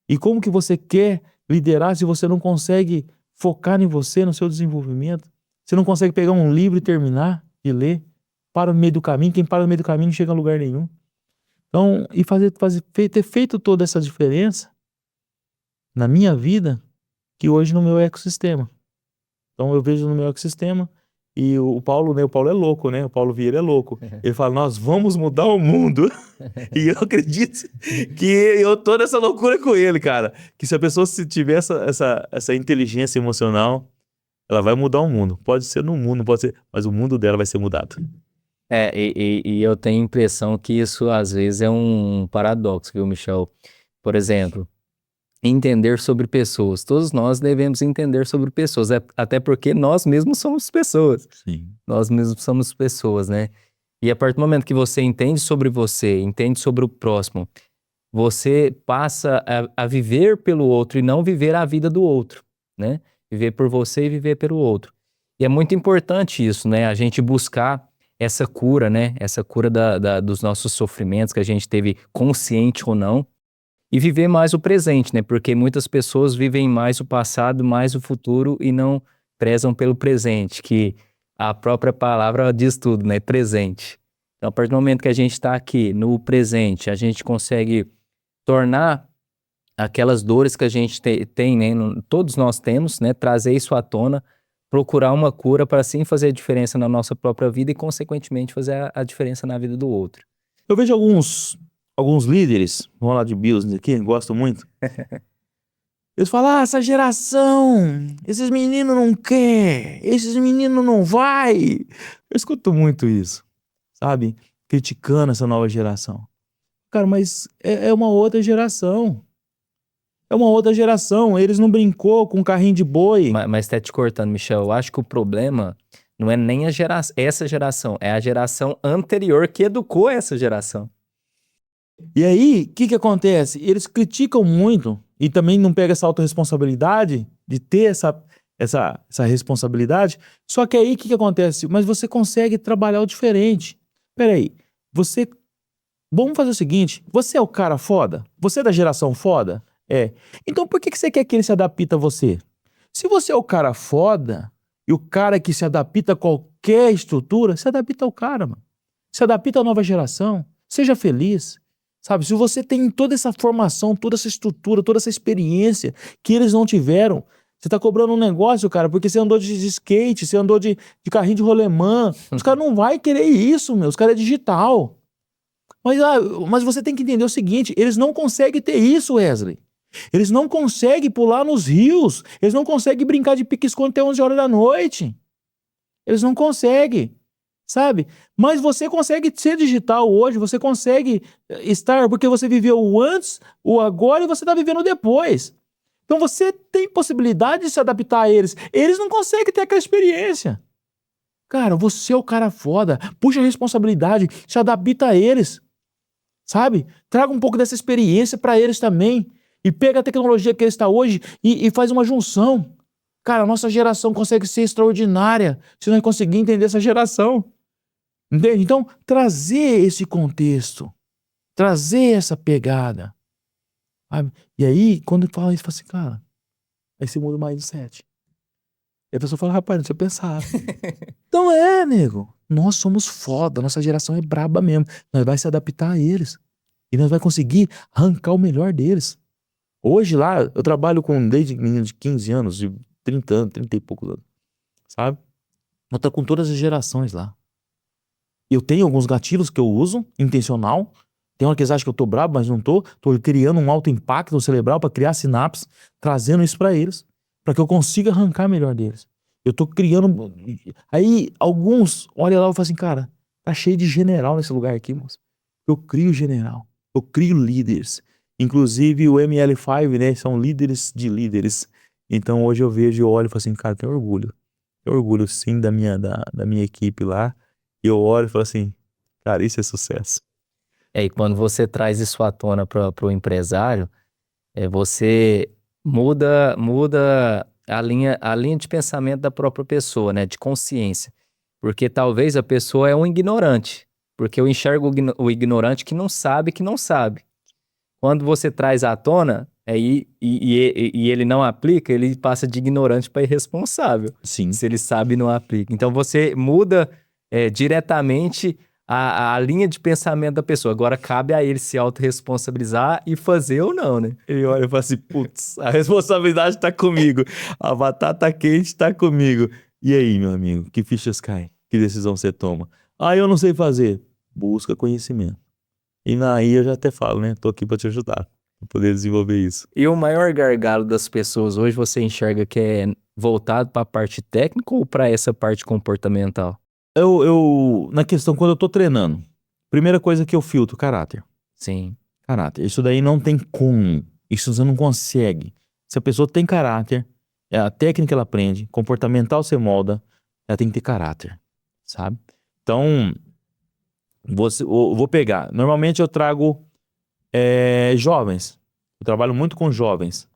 E como que você quer liderar se você não consegue focar em você, no seu desenvolvimento? Você não consegue pegar um livro e terminar de ler? Para no meio do caminho, quem para no meio do caminho não chega a lugar nenhum. Então, e ter feito toda essa diferença na minha vida, que hoje no meu ecossistema. Então eu vejo no meu ecossistema, e o Paulo, né? O Paulo é louco, né? O Paulo Vieira é louco. Ele fala, nós vamos mudar o mundo. E eu acredito que eu tô nessa loucura com ele, cara. Que se a pessoa tiver essa inteligência emocional, ela vai mudar o mundo. Pode ser no mundo, pode ser, mas o mundo dela vai ser mudado. E eu tenho a impressão que isso às vezes é um paradoxo, viu, Michel? Por exemplo, entender sobre pessoas. Todos nós devemos entender sobre pessoas, até porque nós mesmos somos pessoas. Sim. Nós mesmos somos pessoas, né? E a partir do momento que você entende sobre você, entende sobre o próximo, você passa a viver pelo outro e não viver a vida do outro, né? Viver por você e viver pelo outro. E é muito importante isso, né? A gente buscar essa cura, né? Essa cura dos nossos sofrimentos que a gente teve, consciente ou não, e viver mais o presente, né? Porque muitas pessoas vivem mais o passado, mais o futuro e não prezam pelo presente, que a própria palavra diz tudo, né? Presente. Então, a partir do momento que a gente está aqui no presente, a gente consegue tornar aquelas dores que a gente tem, né? Todos nós temos, né? Trazer isso à tona, procurar uma cura para sim fazer a diferença na nossa própria vida e, consequentemente, fazer a diferença na vida do outro. Eu vejo alguns líderes, vamos lá de business aqui, gosto muito. Eles falam, essa geração, esses meninos não quer, esses meninos não vai. Eu escuto muito isso, sabe? criticando essa nova geração. Cara, mas é uma outra geração. É uma outra geração. Eles não brincou com carrinho de boi. Mas tá te cortando, Michel. Eu acho que o problema não é nem essa geração, é a geração anterior que educou essa geração. E aí, o que acontece? Eles criticam muito e também não pegam essa autorresponsabilidade de ter essa responsabilidade. Só que aí, o que acontece? Mas você consegue trabalhar o diferente. Peraí, vamos fazer o seguinte, você é o cara foda? Você é da geração foda? É. Então por que você quer que ele se adapte a você? Se você é o cara foda e o cara que se adapta a qualquer estrutura, se adapta ao cara, mano. Se adapta à nova geração. Seja feliz. Sabe, se você tem toda essa formação, toda essa estrutura, toda essa experiência que eles não tiveram, você tá cobrando um negócio, cara, porque você andou de skate, você andou de carrinho de rolemã. Os caras não vão querer isso, meu. Os caras é digital. Mas você tem que entender o seguinte, eles não conseguem ter isso, Wesley. Eles não conseguem pular nos rios. Eles não conseguem brincar de pique-esconde até 11 horas da noite. Eles não conseguem. Sabe? Mas você consegue ser digital hoje, você consegue estar, porque você viveu o antes, o agora e você está vivendo o depois. Então você tem possibilidade de se adaptar a eles. Eles não conseguem ter aquela experiência. Cara, você é o cara foda, puxa a responsabilidade, se adapta a eles. Sabe? Traga um pouco dessa experiência para eles também. E pega a tecnologia que eles estão hoje e faz uma junção. Cara, a nossa geração consegue ser extraordinária se nós conseguir entender essa geração. Entende? Então, trazer esse contexto, trazer essa pegada. Sabe? E aí, quando fala isso, fala assim, cara, aí você muda o mindset. E a pessoa fala, rapaz, não tinha pensado. Então nego, nós somos foda, nossa geração é braba mesmo. Nós vai se adaptar a eles. E nós vai conseguir arrancar o melhor deles. Hoje lá, eu trabalho com desde menino de 15 anos, de 30 anos, 30 e poucos anos. Sabe? Eu tô com todas as gerações lá. Eu tenho alguns gatilhos que eu uso, intencional. Tem hora que eles acham que eu tô brabo, mas não tô. Tô criando um alto impacto cerebral para criar sinapses, trazendo isso para eles, para que eu consiga arrancar melhor deles. Eu tô criando... Aí alguns olham lá e falam assim, cara, tá cheio de general nesse lugar aqui, moço. Eu crio general. Eu crio líderes. Inclusive o ML5, né, são líderes de líderes. Então hoje eu vejo e olho e falo assim, cara, tenho orgulho. Tenho orgulho sim da minha equipe lá. E eu olho e falo assim, cara, isso é sucesso. E quando você traz isso à tona para o empresário, você muda a linha de pensamento da própria pessoa, né? De consciência. Porque talvez a pessoa é um ignorante. Porque eu enxergo o ignorante que não sabe que não sabe. Quando você traz à tona e ele não aplica, ele passa de ignorante para irresponsável. Sim. Se ele sabe e não aplica. Então você muda diretamente a linha de pensamento da pessoa. Agora cabe a ele se autorresponsabilizar e fazer ou não, né? Ele olha e fala assim, putz, a responsabilidade tá comigo. A batata quente tá comigo. E aí, meu amigo, que fichas caem? Que decisão você toma? Ah, eu não sei fazer. Busca conhecimento. E aí eu já até falo, né? Tô aqui pra te ajudar, pra poder desenvolver isso. E o maior gargalo das pessoas hoje você enxerga que é voltado para a parte técnica ou para essa parte comportamental? Na questão, quando eu tô treinando, primeira coisa que eu filtro, caráter. Sim. Caráter. Isso daí não tem como. Isso você não consegue. Se a pessoa tem caráter, a técnica ela aprende, comportamental você molda, ela tem que ter caráter, sabe? Então, eu vou pegar. Normalmente eu trago jovens. Eu trabalho muito com jovens,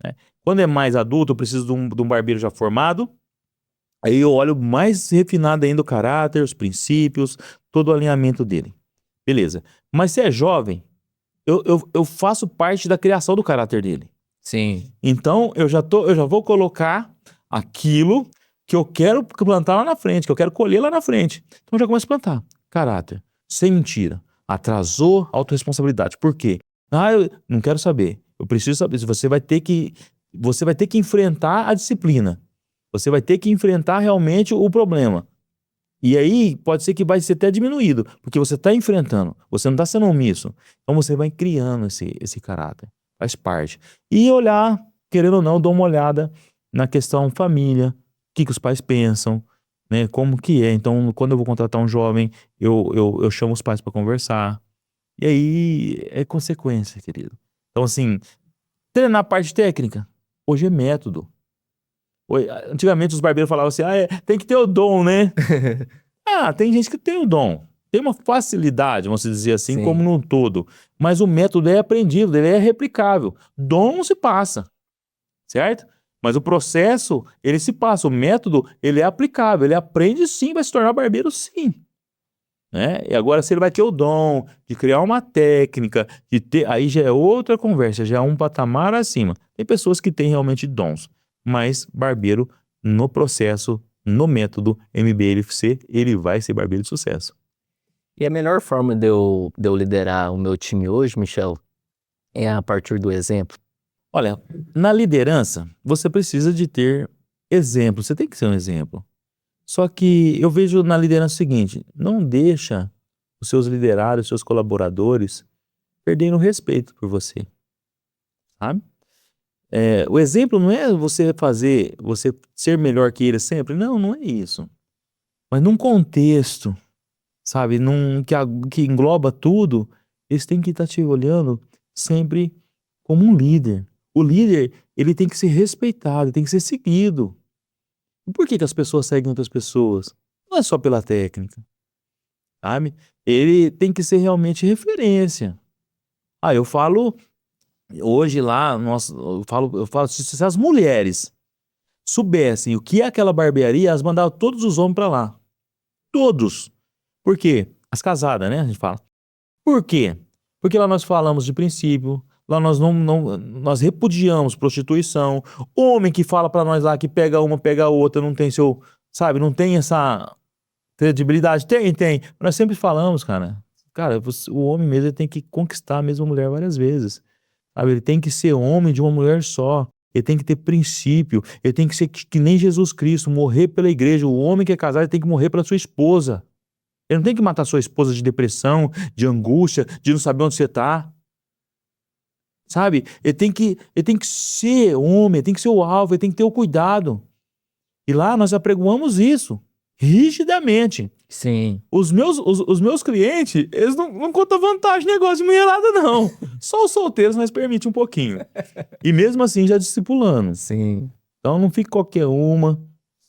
né? Quando é mais adulto, eu preciso de um barbeiro já formado. Aí eu olho mais refinado ainda o caráter, os princípios, todo o alinhamento dele. Beleza. Mas se é jovem, eu faço parte da criação do caráter dele. Sim. Então eu já vou colocar aquilo que eu quero plantar lá na frente, que eu quero colher lá na frente. Então eu já começo a plantar. Caráter. Sem mentira. Atrasou, autorresponsabilidade. Por quê? Eu não quero saber. Eu preciso saber. Você vai ter que enfrentar a disciplina. Você vai ter que enfrentar realmente o problema. E aí pode ser que vai ser até diminuído, porque você está enfrentando, você não está sendo omisso. Então você vai criando esse caráter. Faz parte. E olhar, querendo ou não, dou uma olhada na questão família, o que os pais pensam, né? Como que é? Então, quando eu vou contratar um jovem, eu chamo os pais para conversar. E aí é consequência, querido. Então, assim, treinar na parte técnica, hoje é método. Antigamente os barbeiros falavam assim, tem que ter o dom, né? Tem gente que tem o dom. Tem uma facilidade, vamos dizer assim, como Sim. num todo. Mas o método é aprendido, ele é replicável. Dom não se passa, certo? Mas o processo, ele se passa. O método, ele é aplicável. Ele aprende sim, vai se tornar barbeiro sim. Né? E agora, se ele vai ter o dom de criar uma técnica, aí já é outra conversa, já é um patamar acima. Tem pessoas que têm realmente dons, mas barbeiro, no processo, no método MBLFC, ele vai ser barbeiro de sucesso. E a melhor forma de eu liderar o meu time hoje, Michel, é a partir do exemplo. Olha, na liderança, você precisa de ter exemplo, você tem que ser um exemplo. Só que eu vejo na liderança o seguinte, não deixa os seus liderados, os seus colaboradores perderem o respeito por você, sabe? O exemplo não é você ser melhor que ele sempre, não é isso. Mas num contexto, sabe, que engloba tudo, eles têm que estar te olhando sempre como um líder. O líder, ele tem que ser respeitado, tem que ser seguido. E por que as pessoas seguem outras pessoas? Não é só pela técnica, sabe? Ele tem que ser realmente referência. Eu falo hoje lá, eu falo se as mulheres soubessem o que é aquela barbearia, elas mandavam todos os homens pra lá. Todos. Por quê? As casadas, né? A gente fala. Por quê? Porque lá nós falamos de princípio, lá nós repudiamos prostituição. Homem que fala pra nós lá que pega uma, pega a outra, não tem não tem essa credibilidade. Tem. Nós sempre falamos, cara. Cara, o homem mesmo ele tem que conquistar a mesma mulher várias vezes. Sabe? Ele tem que ser homem de uma mulher só. Ele tem que ter princípio. Ele tem que ser que nem Jesus Cristo, morrer pela igreja. O homem que é casado ele tem que morrer pela sua esposa. Ele não tem que matar sua esposa de depressão, de angústia, de não saber onde você está. Sabe? Ele tem que ser homem, ele tem que ser o alvo, ele tem que ter o cuidado. E lá nós apregoamos isso, rigidamente. Sim. Os meus clientes, eles não contam vantagem negócio de mulherada, não. Só os solteiros nós permite um pouquinho. E mesmo assim já discipulando. Sim. Então não fique qualquer uma.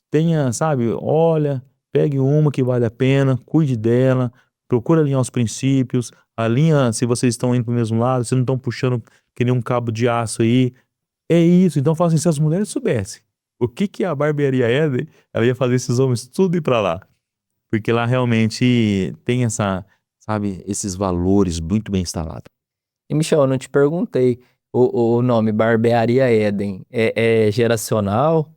Tenha, sabe, olha, pegue uma que vale a pena, cuide dela, procura alinhar os princípios, alinha se vocês estão indo para o mesmo lado, vocês não estão puxando que nem um cabo de aço aí. É isso. Então fala assim, se as mulheres soubessem o que é a barbearia Éden, ela ia fazer esses homens tudo ir para lá. Porque lá realmente tem esses valores muito bem instalados. E, Michel, eu não te perguntei, o nome Barbearia Éden é geracional?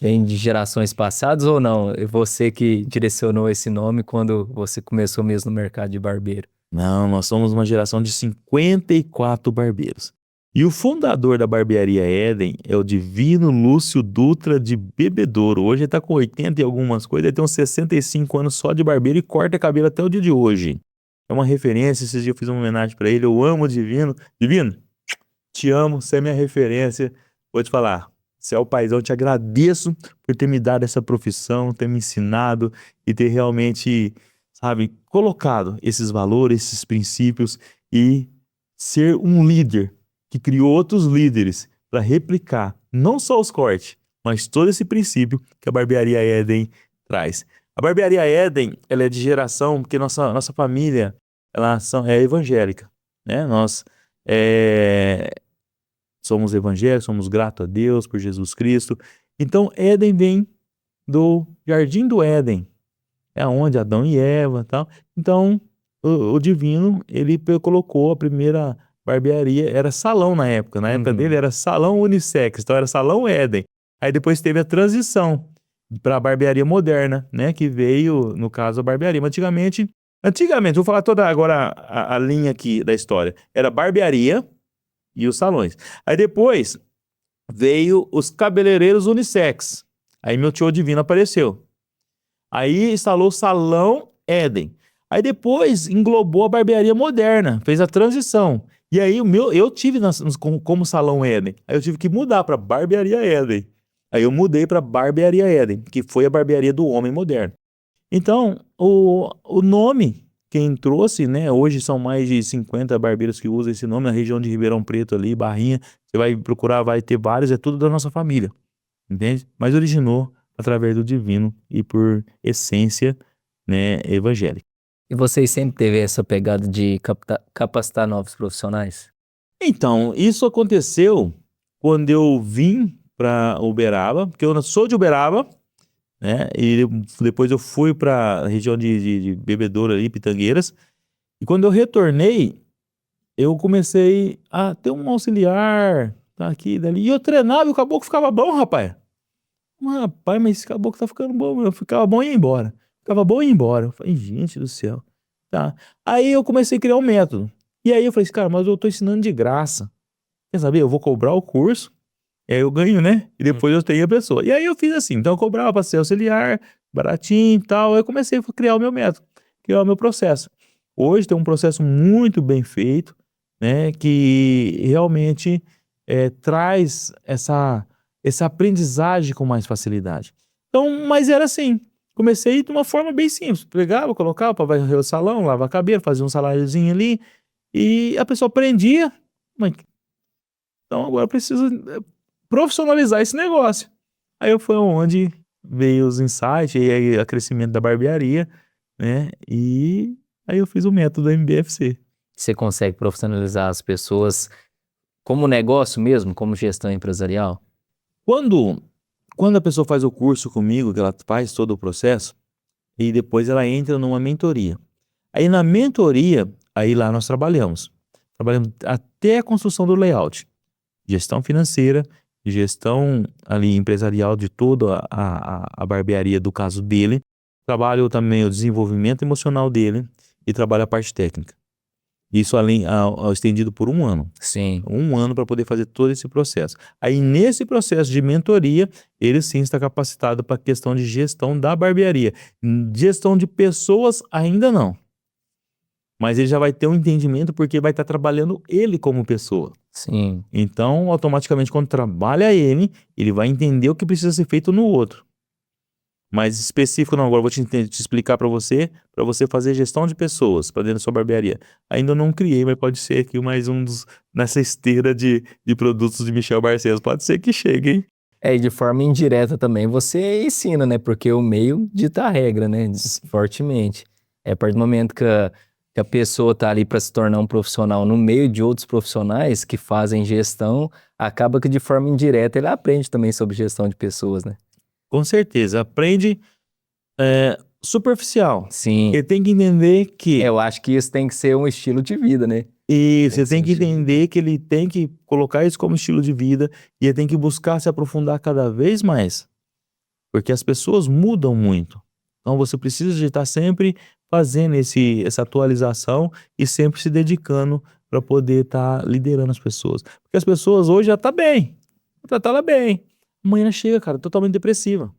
Vem de gerações passadas ou não? É você que direcionou esse nome quando você começou mesmo no mercado de barbeiro? Não, nós somos uma geração de 54 barbeiros. E o fundador da barbearia Éden é o Divino Lúcio Dutra de Bebedouro. Hoje ele está com 80 e algumas coisas, ele tem uns 65 anos só de barbeiro e corta cabelo até o dia de hoje. É uma referência, esses dias eu fiz uma homenagem para ele, eu amo o Divino. Divino, te amo, você é minha referência. Vou te falar, você é o paizão, eu te agradeço por ter me dado essa profissão, ter me ensinado e ter realmente, colocado esses valores, esses princípios e ser um líder que criou outros líderes para replicar não só os cortes, mas todo esse princípio que a barbearia Éden traz. A barbearia Éden, ela é de geração, porque nossa família é evangélica, né? Nós somos evangélicos, somos gratos a Deus por Jesus Cristo. Então, Éden vem do Jardim do Éden, é onde Adão e Eva e tal. Então, o Divino, ele colocou a primeira barbearia, era salão na época dele era salão unissex, então era salão Éden. Aí depois teve a transição para a barbearia moderna, né, que veio, no caso, a barbearia. Mas antigamente, vou falar toda agora a linha aqui da história, era barbearia e os salões. Aí depois veio os cabeleireiros unissex, aí meu tio Divino apareceu. Aí instalou o salão Éden. Aí depois englobou a barbearia moderna, fez a transição. E aí eu tive como salão Éden. Aí eu tive que mudar para barbearia Éden. Aí eu mudei para Barbearia Éden, que foi a barbearia do homem moderno. Então, o nome, quem trouxe, né? Hoje são mais de 50 barbeiros que usam esse nome na região de Ribeirão Preto ali, Barrinha. Você vai procurar, vai ter vários, é tudo da nossa família, entende? Mas originou através do divino e por essência, né, evangélica. E vocês sempre teve essa pegada de capacitar novos profissionais? Então, isso aconteceu quando eu vim para Uberaba, porque eu sou de Uberaba, né? E depois eu fui para a região de Bebedouro ali, Pitangueiras. E quando eu retornei, eu comecei a ter um auxiliar, tá aqui, dali. E eu treinava e o caboclo ficava bom, rapaz. Rapaz, mas esse caboclo tá ficando bom. Eu ficava bom e ia embora. Ficava bom e ia embora. Eu falei, gente do céu. Tá. Aí eu comecei a criar um método. E aí eu falei, cara, mas eu tô ensinando de graça. Quer saber? Eu vou cobrar o curso. E aí eu ganho, né? E depois eu tenho a pessoa. E aí eu fiz assim. Então eu cobrava para ser auxiliar, baratinho e tal. Aí eu comecei a criar o meu método, criar o meu processo. Hoje tem um processo muito bem feito, né? Que realmente traz essa aprendizagem com mais facilidade. Então, mas era assim. Comecei de uma forma bem simples. Pegava, colocava para varrer o salão, lavar a cabeça, fazia um saláriozinho ali. E a pessoa aprendia. Mas, então agora eu preciso profissionalizar esse negócio. Aí foi onde veio os insights e aí o crescimento da barbearia, né? E aí eu fiz o método MBFC. Você consegue profissionalizar as pessoas como negócio mesmo, como gestão empresarial? Quando a pessoa faz o curso comigo, que ela faz todo o processo, e depois ela entra numa mentoria. Aí na mentoria, aí lá nós trabalhamos até a construção do layout, gestão financeira, gestão ali empresarial de toda a barbearia do caso dele. Trabalho também o desenvolvimento emocional dele e trabalho a parte técnica. Isso além estendido por 1 ano. Sim. 1 ano para poder fazer todo esse processo. Aí nesse processo de mentoria, ele sim está capacitado para a questão de gestão da barbearia. Gestão de pessoas ainda não. Mas ele já vai ter um entendimento porque vai estar trabalhando ele como pessoa. Sim. Então, automaticamente, quando trabalha ele vai entender o que precisa ser feito no outro. Mais específico, não, agora eu vou te explicar para você fazer gestão de pessoas para dentro da sua barbearia. Ainda não criei, mas pode ser que mais um nessa esteira de produtos de Michel Barcelos. Pode ser que chegue, hein? E de forma indireta também você ensina, né? Porque o meio dita a regra, né? Fortemente. A partir do momento que a pessoa tá ali para se tornar um profissional no meio de outros profissionais que fazem gestão, acaba que de forma indireta ele aprende também sobre gestão de pessoas, né? Com certeza. Aprende superficial. Sim. Ele tem que entender que... Eu acho que isso tem que ser um estilo de vida, né? E você tem que entender que ele tem que colocar isso como estilo de vida e ele tem que buscar se aprofundar cada vez mais. Porque as pessoas mudam muito. Então você precisa de estar sempre fazendo essa atualização e sempre se dedicando para poder estar liderando as pessoas. Porque as pessoas hoje já tá bem. Tratar ela bem. Amanhã chega, cara, totalmente depressiva.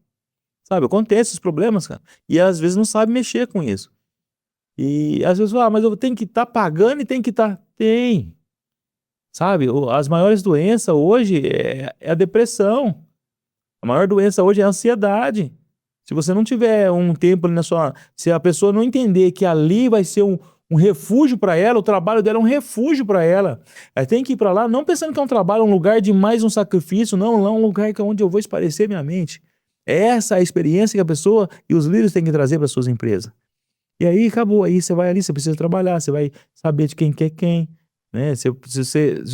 Sabe, acontece esses problemas, cara. E às vezes não sabe mexer com isso. E às vezes, mas eu tenho que estar pagando e tem que estar... Tem. Sabe, as maiores doenças hoje é a depressão. A maior doença hoje é a ansiedade. Se você não tiver um tempo ali se a pessoa não entender que ali vai ser um refúgio para ela, o trabalho dela é um refúgio para ela. Ela tem que ir para lá, não pensando que é um trabalho, um lugar de mais um sacrifício, não, lá é um lugar onde eu vou espairecer minha mente. Essa é a experiência que a pessoa e os líderes têm que trazer para suas empresas. E aí acabou, aí você vai ali, você precisa trabalhar, você vai saber de quem quer quem, né? Se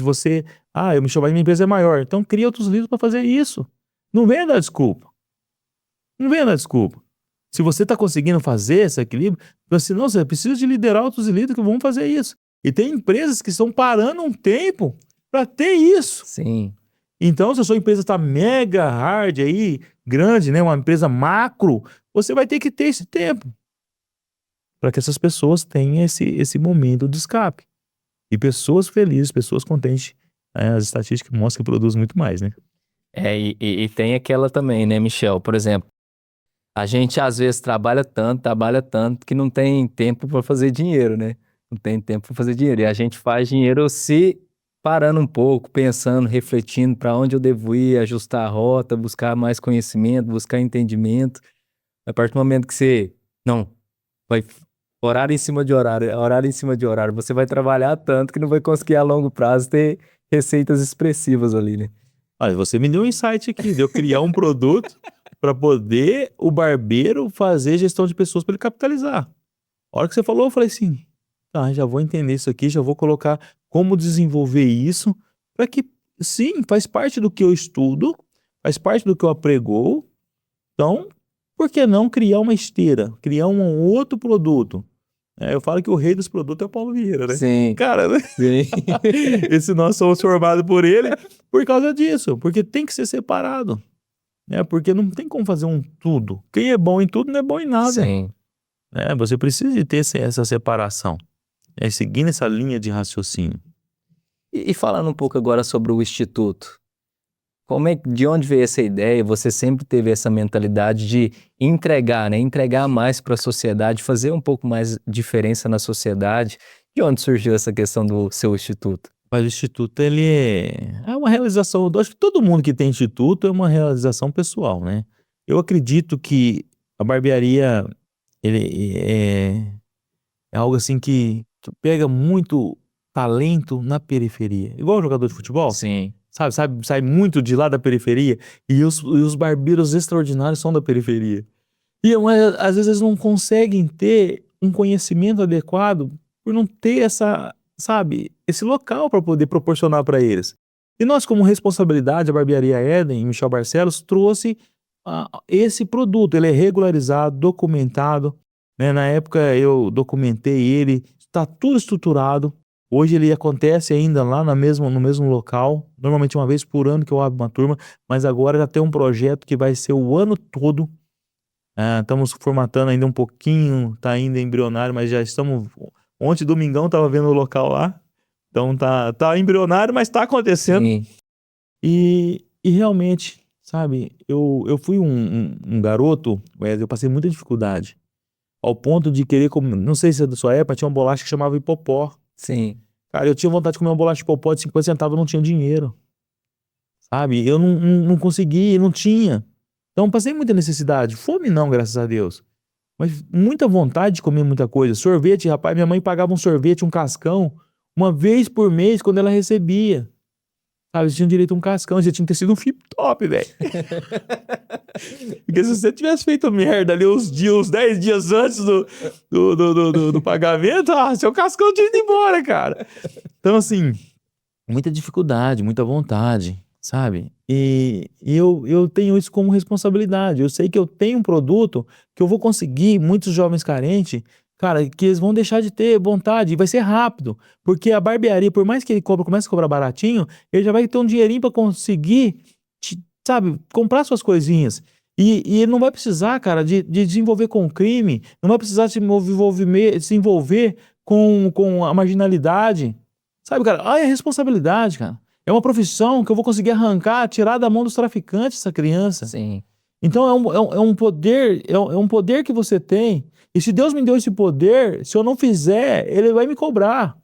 você, eu me chamar, minha empresa é maior, então cria outros líderes para fazer isso. Não venha dar desculpa. Não venha dar desculpa. Se você está conseguindo fazer esse equilíbrio, você precisa de liderar outros líderes que vão fazer isso. E tem empresas que estão parando um tempo para ter isso. Sim. Então, se a sua empresa está mega hard aí, grande, né, uma empresa macro, você vai ter que ter esse tempo para que essas pessoas tenham esse momento de escape. E pessoas felizes, pessoas contentes, as estatísticas mostram que produzem muito mais, né? E tem aquela também, né, Michel? Por exemplo, a gente às vezes trabalha tanto que não tem tempo para fazer dinheiro, né? Não tem tempo para fazer dinheiro. E a gente faz dinheiro se parando um pouco, pensando, refletindo para onde eu devo ir, ajustar a rota, buscar mais conhecimento, buscar entendimento. A partir do momento que você, não, vai horário em cima de horário, horário em cima de horário, você vai trabalhar tanto que não vai conseguir a longo prazo ter receitas expressivas ali, né? Olha, você me deu um insight aqui, de eu criar um produto para poder o barbeiro fazer gestão de pessoas para ele capitalizar. A hora que você falou, eu falei assim, tá, já vou entender isso aqui, já vou colocar como desenvolver isso, para que, sim, faz parte do que eu estudo, faz parte do que eu aprego. Então, por que não criar uma esteira, criar um outro produto? Eu falo que o rei dos produtos é o Paulo Vieira, né? Sim, Cara, sim. esse nós somos formados por ele por causa disso, porque tem que ser separado, né? Porque não tem como fazer um tudo. Quem é bom em tudo não é bom em nada, Sim. né? Você precisa de ter essa separação, seguindo essa linha de raciocínio. E falando um pouco agora sobre o Instituto, de onde veio essa ideia? Você sempre teve essa mentalidade de entregar, né? Entregar mais para a sociedade, fazer um pouco mais diferença na sociedade. De onde surgiu essa questão do seu instituto? Mas o instituto, ele é uma realização, eu acho que todo mundo que tem instituto é uma realização pessoal, né? Eu acredito que a barbearia, ele é algo assim que pega muito talento na periferia. Igual jogador de futebol, Sim, sabe, sai muito de lá da periferia e os barbeiros extraordinários são da periferia. Às vezes eles não conseguem ter um conhecimento adequado por não ter esse local para poder proporcionar para eles. E nós, como responsabilidade, a Barbearia Éden, Michel Barcelos, trouxe esse produto. Ele é regularizado, documentado, né? Na época eu documentei ele, está tudo estruturado. Hoje ele acontece ainda lá no mesmo local, normalmente uma vez por ano que eu abro uma turma, mas agora já tem um projeto que vai ser o ano todo. Estamos formatando ainda um pouquinho, tá ainda embrionário, mas já estamos. Ontem, domingão, estava vendo o local lá. Então tá embrionário, mas está acontecendo. sim, E realmente, sabe, eu fui um garoto, Wesley, eu passei muita dificuldade. Ao ponto de querer comer. Não sei se é da sua época, tinha uma bolacha que chamava Hipopó. sim. Cara, eu tinha vontade de comer uma bolacha de Hipopó de 50 centavos, eu não tinha dinheiro. Sabe? Eu não consegui, não tinha. Então passei muita necessidade. Fome não, graças a Deus. Mas muita vontade de comer muita coisa. Sorvete, rapaz, minha mãe pagava um sorvete, um cascão, uma vez por mês quando ela recebia. Sabe, você tinha direito a um cascão, você tinha que ter sido um flip top, velho. Porque se você tivesse feito merda ali uns 10 dias antes do pagamento, seu cascão tinha ido embora, cara. Então, assim, muita dificuldade, muita vontade, sabe? E eu tenho isso como responsabilidade. Eu sei que eu tenho um produto que eu vou conseguir, muitos jovens carentes, cara, que eles vão deixar de ter vontade e vai ser rápido. Porque a barbearia, por mais que ele comece a cobrar baratinho, ele já vai ter um dinheirinho para conseguir, sabe, comprar suas coisinhas. E ele não vai precisar, cara, de desenvolver com crime, não vai precisar se envolver com a marginalidade. Sabe, cara? É responsabilidade, cara. É uma profissão que eu vou conseguir arrancar, tirar da mão dos traficantes essa criança. Sim. Então é um poder, é um poder que você tem. E se Deus me deu esse poder, se eu não fizer, Ele vai me cobrar.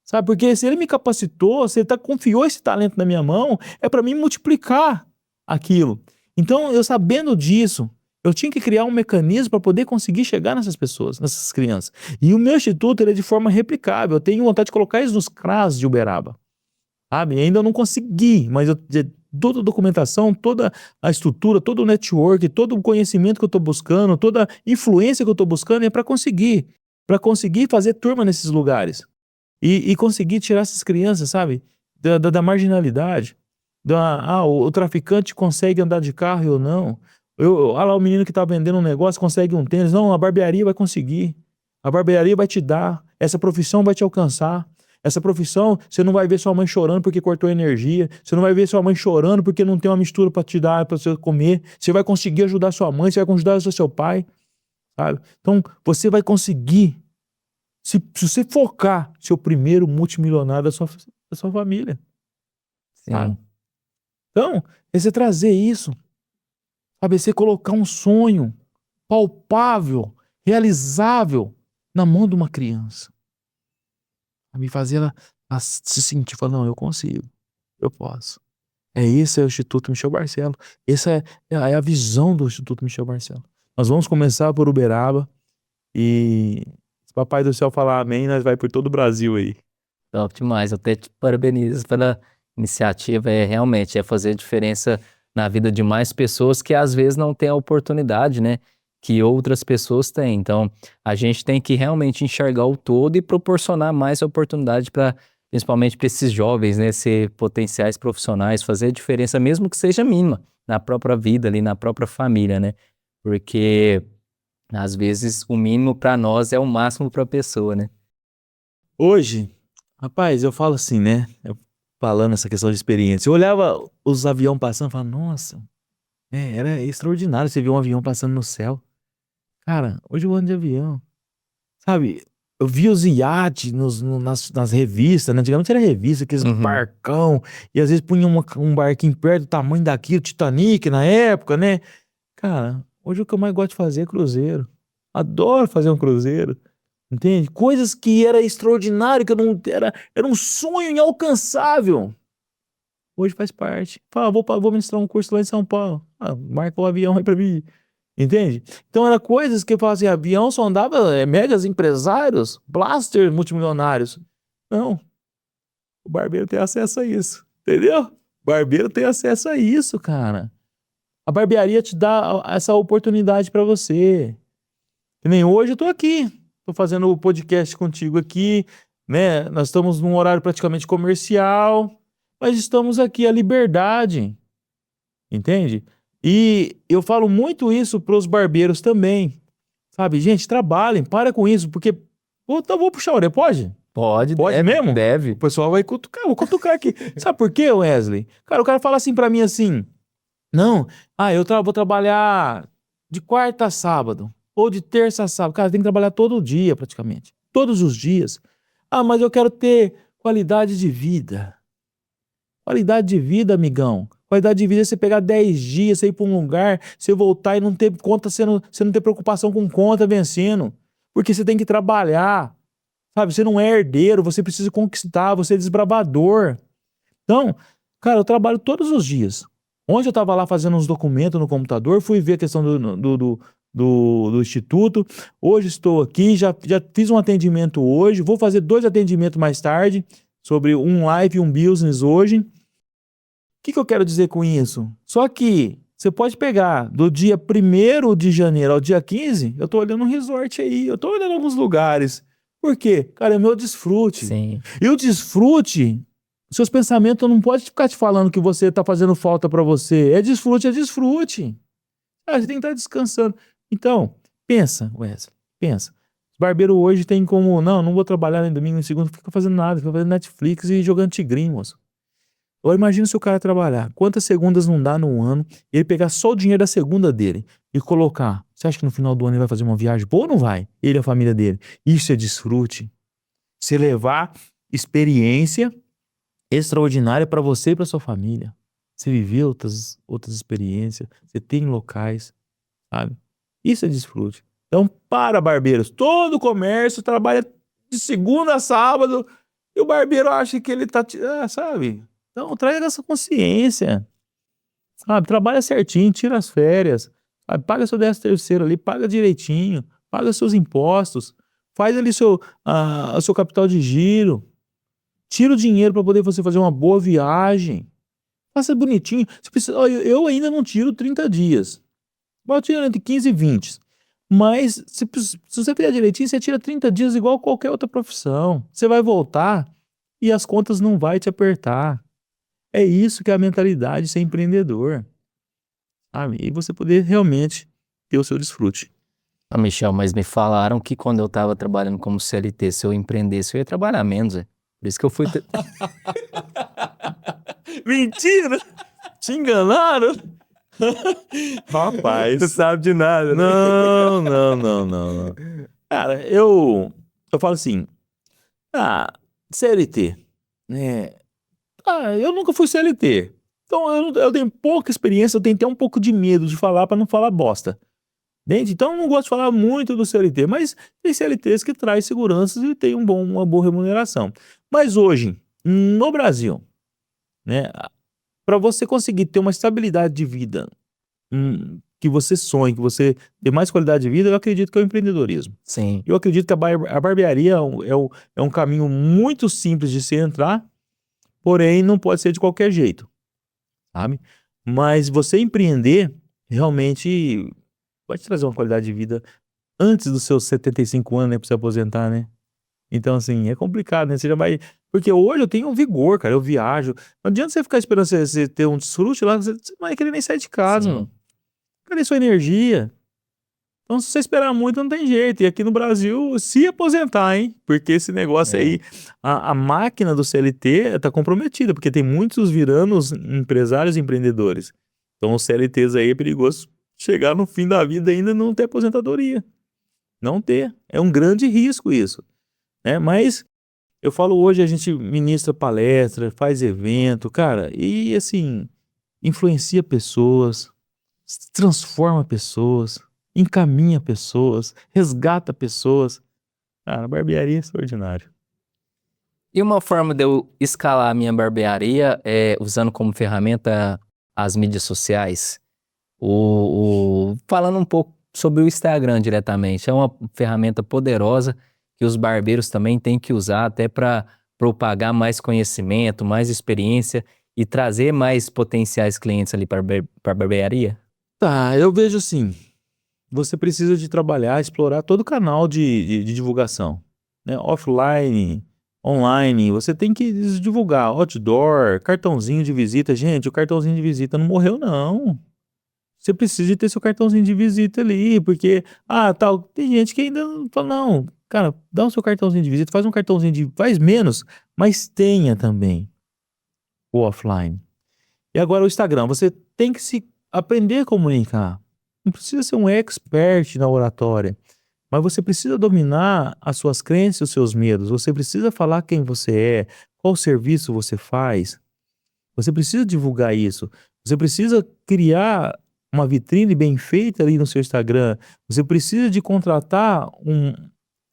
Sabe? Porque se Ele me capacitou, se Ele confiou esse talento na minha mão, é para mim multiplicar aquilo. Então, eu sabendo disso, eu tinha que criar um mecanismo para poder conseguir chegar nessas pessoas, nessas crianças. E o meu instituto ele é de forma replicável. Eu tenho vontade de colocar isso nos CRAS de Uberaba. Sabe? Ainda não consegui, mas toda a documentação, toda a estrutura, todo o network, todo o conhecimento que eu estou buscando, toda a influência que eu estou buscando é para conseguir fazer turma nesses lugares e conseguir tirar essas crianças, sabe, da marginalidade. O traficante consegue andar de carro ou não. Olha lá o menino que está vendendo um negócio, consegue um tênis. Não, a barbearia vai conseguir. A barbearia vai te dar. Essa profissão vai te alcançar. Essa profissão, você não vai ver sua mãe chorando porque cortou energia. Você não vai ver sua mãe chorando porque não tem uma mistura para te dar, para você comer. Você vai conseguir ajudar sua mãe, você vai conseguir ajudar seu pai. Sabe? Então, você vai conseguir, se você focar, ser o primeiro multimilionário da sua família. Sabe? Sim. Então, é você trazer isso. Sabe? É você colocar um sonho palpável, realizável na mão de uma criança. Me fazer a se sentir, falar, não, eu consigo, eu posso. Esse é o Instituto Michel Barcelos. Essa é a visão do Instituto Michel Barcelos. Nós vamos começar por Uberaba e se Papai do Céu falar amém, nós vai por todo o Brasil aí. Top demais. Eu até te parabenizo pela iniciativa. Realmente fazer diferença na vida de mais pessoas que às vezes não têm a oportunidade, né? Que outras pessoas têm. Então, a gente tem que realmente enxergar o todo e proporcionar mais oportunidade para, principalmente para esses jovens, né? Ser potenciais profissionais, fazer a diferença, mesmo que seja mínima, na própria vida, ali, na própria família, né? Porque, às vezes, o mínimo para nós é o máximo para a pessoa, né? Hoje, rapaz, eu falo assim, né? Falando essa questão de experiência. Eu olhava os aviões passando e falava, nossa, era extraordinário você ver um avião passando no céu. Cara, hoje eu ando de avião. Sabe, eu vi os iates nas revistas, né? Antigamente era revista, aqueles barcão, e às vezes punha um barquinho perto do tamanho daquilo, Titanic na época, né? Cara, hoje o que eu mais gosto de fazer é cruzeiro. Adoro fazer um cruzeiro. Entende? Coisas que era extraordinário, que eu não era um sonho inalcançável. Hoje faz parte. Fala, vou ministrar um curso lá em São Paulo. Marca o avião aí pra mim. Entende? Então era coisas que eu falava assim, avião só andava megas empresários, blaster multimilionários. Não. O barbeiro tem acesso a isso. Entendeu? O barbeiro tem acesso a isso, cara. A barbearia te dá essa oportunidade pra você. Que nem hoje eu tô aqui. Tô fazendo o podcast contigo aqui, né? Nós estamos num horário praticamente comercial, mas estamos aqui à liberdade, entende? E eu falo muito isso pros barbeiros também, sabe? Gente, trabalhem, para com isso, porque... Então vou puxar a orelha, pode? Pode Pode deve, mesmo? Deve. O pessoal vai cutucar, vou cutucar aqui. Sabe por quê, Wesley? Cara, o cara fala assim pra mim assim, não, eu vou trabalhar de quarta a sábado. Ou de terça a sábado. Cara, tem que trabalhar todo dia, praticamente. Todos os dias. Mas eu quero ter qualidade de vida. Qualidade de vida, amigão. Qualidade de vida é você pegar 10 dias, você ir para um lugar, você voltar e não ter conta, você não ter preocupação com conta vencendo. Porque você tem que trabalhar. Sabe? Você não é herdeiro, você precisa conquistar, você é desbravador. Então, cara, eu trabalho todos os dias. Ontem eu estava lá fazendo uns documentos no computador, fui ver a questão do Instituto. Hoje estou aqui, já fiz um atendimento hoje, vou fazer 2 atendimentos mais tarde, sobre um live e um business hoje. O que eu quero dizer com isso? Só que você pode pegar do dia 1º de janeiro ao dia 15, eu estou olhando um resort aí, eu estou olhando alguns lugares. Por quê? Cara, é meu desfrute. Sim. E o desfrute... Seus pensamentos não podem ficar te falando que você tá fazendo falta pra você. É desfrute, é desfrute. Você tem que estar descansando. Então, pensa, Wesley, pensa. Os barbeiros hoje tem como, não vou trabalhar nem domingo, nem segunda, não fica fazendo nada, fica fazendo Netflix e jogando tigrinho, moço. Agora imagina se o cara trabalhar, quantas segundas não dá no ano, e ele pegar só o dinheiro da segunda dele e colocar. Você acha que no final do ano ele vai fazer uma viagem boa ou não vai? Ele e a família dele. Isso é desfrute. Você levar experiência extraordinária para você e para sua família. Você viveu outras experiências, você tem locais, sabe? Isso é desfrute. Então, para barbeiros, todo comércio trabalha de segunda a sábado e o barbeiro acha que ele tá, sabe? Então, traga essa consciência, sabe? Trabalha certinho, tira as férias, sabe? Paga seu 13º ali, paga direitinho, paga seus impostos, faz ali seu capital de giro. Tira o dinheiro para poder você fazer uma boa viagem. Faça bonitinho. Você precisa, eu ainda não tiro 30 dias. Eu tiro entre 15 e 20. Mas se você fizer direitinho, você tira 30 dias igual qualquer outra profissão. Você vai voltar e as contas não vão te apertar. É isso que é a mentalidade de ser empreendedor. Sabe? E você poder realmente ter o seu desfrute. Michel, mas me falaram que quando eu tava trabalhando como CLT, se eu empreendesse, eu ia trabalhar menos, Por isso que eu fui... Mentira! Te enganaram? Rapaz. Não sabe de nada, né? Não. Cara, eu falo assim, CLT, né? Eu nunca fui CLT. Então eu tenho pouca experiência, eu tenho até um pouco de medo de falar para não falar bosta. Entende? Então eu não gosto de falar muito do CLT, mas tem CLTs que traz segurança e tem uma boa remuneração. Mas hoje, no Brasil, né? Para você conseguir ter uma estabilidade de vida que você sonhe, que você dê mais qualidade de vida, eu acredito que é o empreendedorismo. Sim. Eu acredito que a barbearia é um caminho muito simples de se entrar, porém não pode ser de qualquer jeito, sabe? Mas você empreender realmente vai te trazer uma qualidade de vida antes dos seus 75 anos, né, pra você aposentar, né? Então, assim, é complicado, né? Você já vai. Porque hoje eu tenho vigor, cara, eu viajo. Não adianta você ficar esperando você ter um desfrute lá, você não vai querer nem sair de casa, Sim. mano. Cadê sua energia? Então, se você esperar muito, não tem jeito. E aqui no Brasil, se aposentar, hein? Porque esse negócio aí, a máquina do CLT tá comprometida, porque tem muitos virando os empresários e empreendedores. Então, os CLTs aí é perigoso chegar no fim da vida e ainda não ter aposentadoria. Não ter. É um grande risco isso, né? Mas eu falo hoje, a gente ministra palestra, faz evento, cara, e assim, influencia pessoas, transforma pessoas, encaminha pessoas, resgata pessoas. Cara, a barbearia é extraordinário. E uma forma de eu escalar a minha barbearia é usando como ferramenta as mídias sociais. Falando um pouco sobre o Instagram diretamente. É uma ferramenta poderosa que os barbeiros também têm que usar até para propagar mais conhecimento, mais experiência e trazer mais potenciais clientes ali para a barbearia. Tá, eu vejo assim, você precisa de trabalhar, explorar todo o canal de divulgação, né? Offline, online, você tem que divulgar outdoor, cartãozinho de visita. Gente, o cartãozinho de visita não morreu, não. Você precisa de ter seu cartãozinho de visita ali, porque, tal, tem gente que ainda não fala, não, cara, dá o seu cartãozinho de visita, faz um cartãozinho faz menos, mas tenha também o offline. E agora o Instagram, você tem que se aprender a comunicar. Não precisa ser um expert na oratória, mas você precisa dominar as suas crenças e os seus medos. Você precisa falar quem você é, qual serviço você faz. Você precisa divulgar isso. Você precisa criar uma vitrine bem feita ali no seu Instagram. Você precisa de contratar um,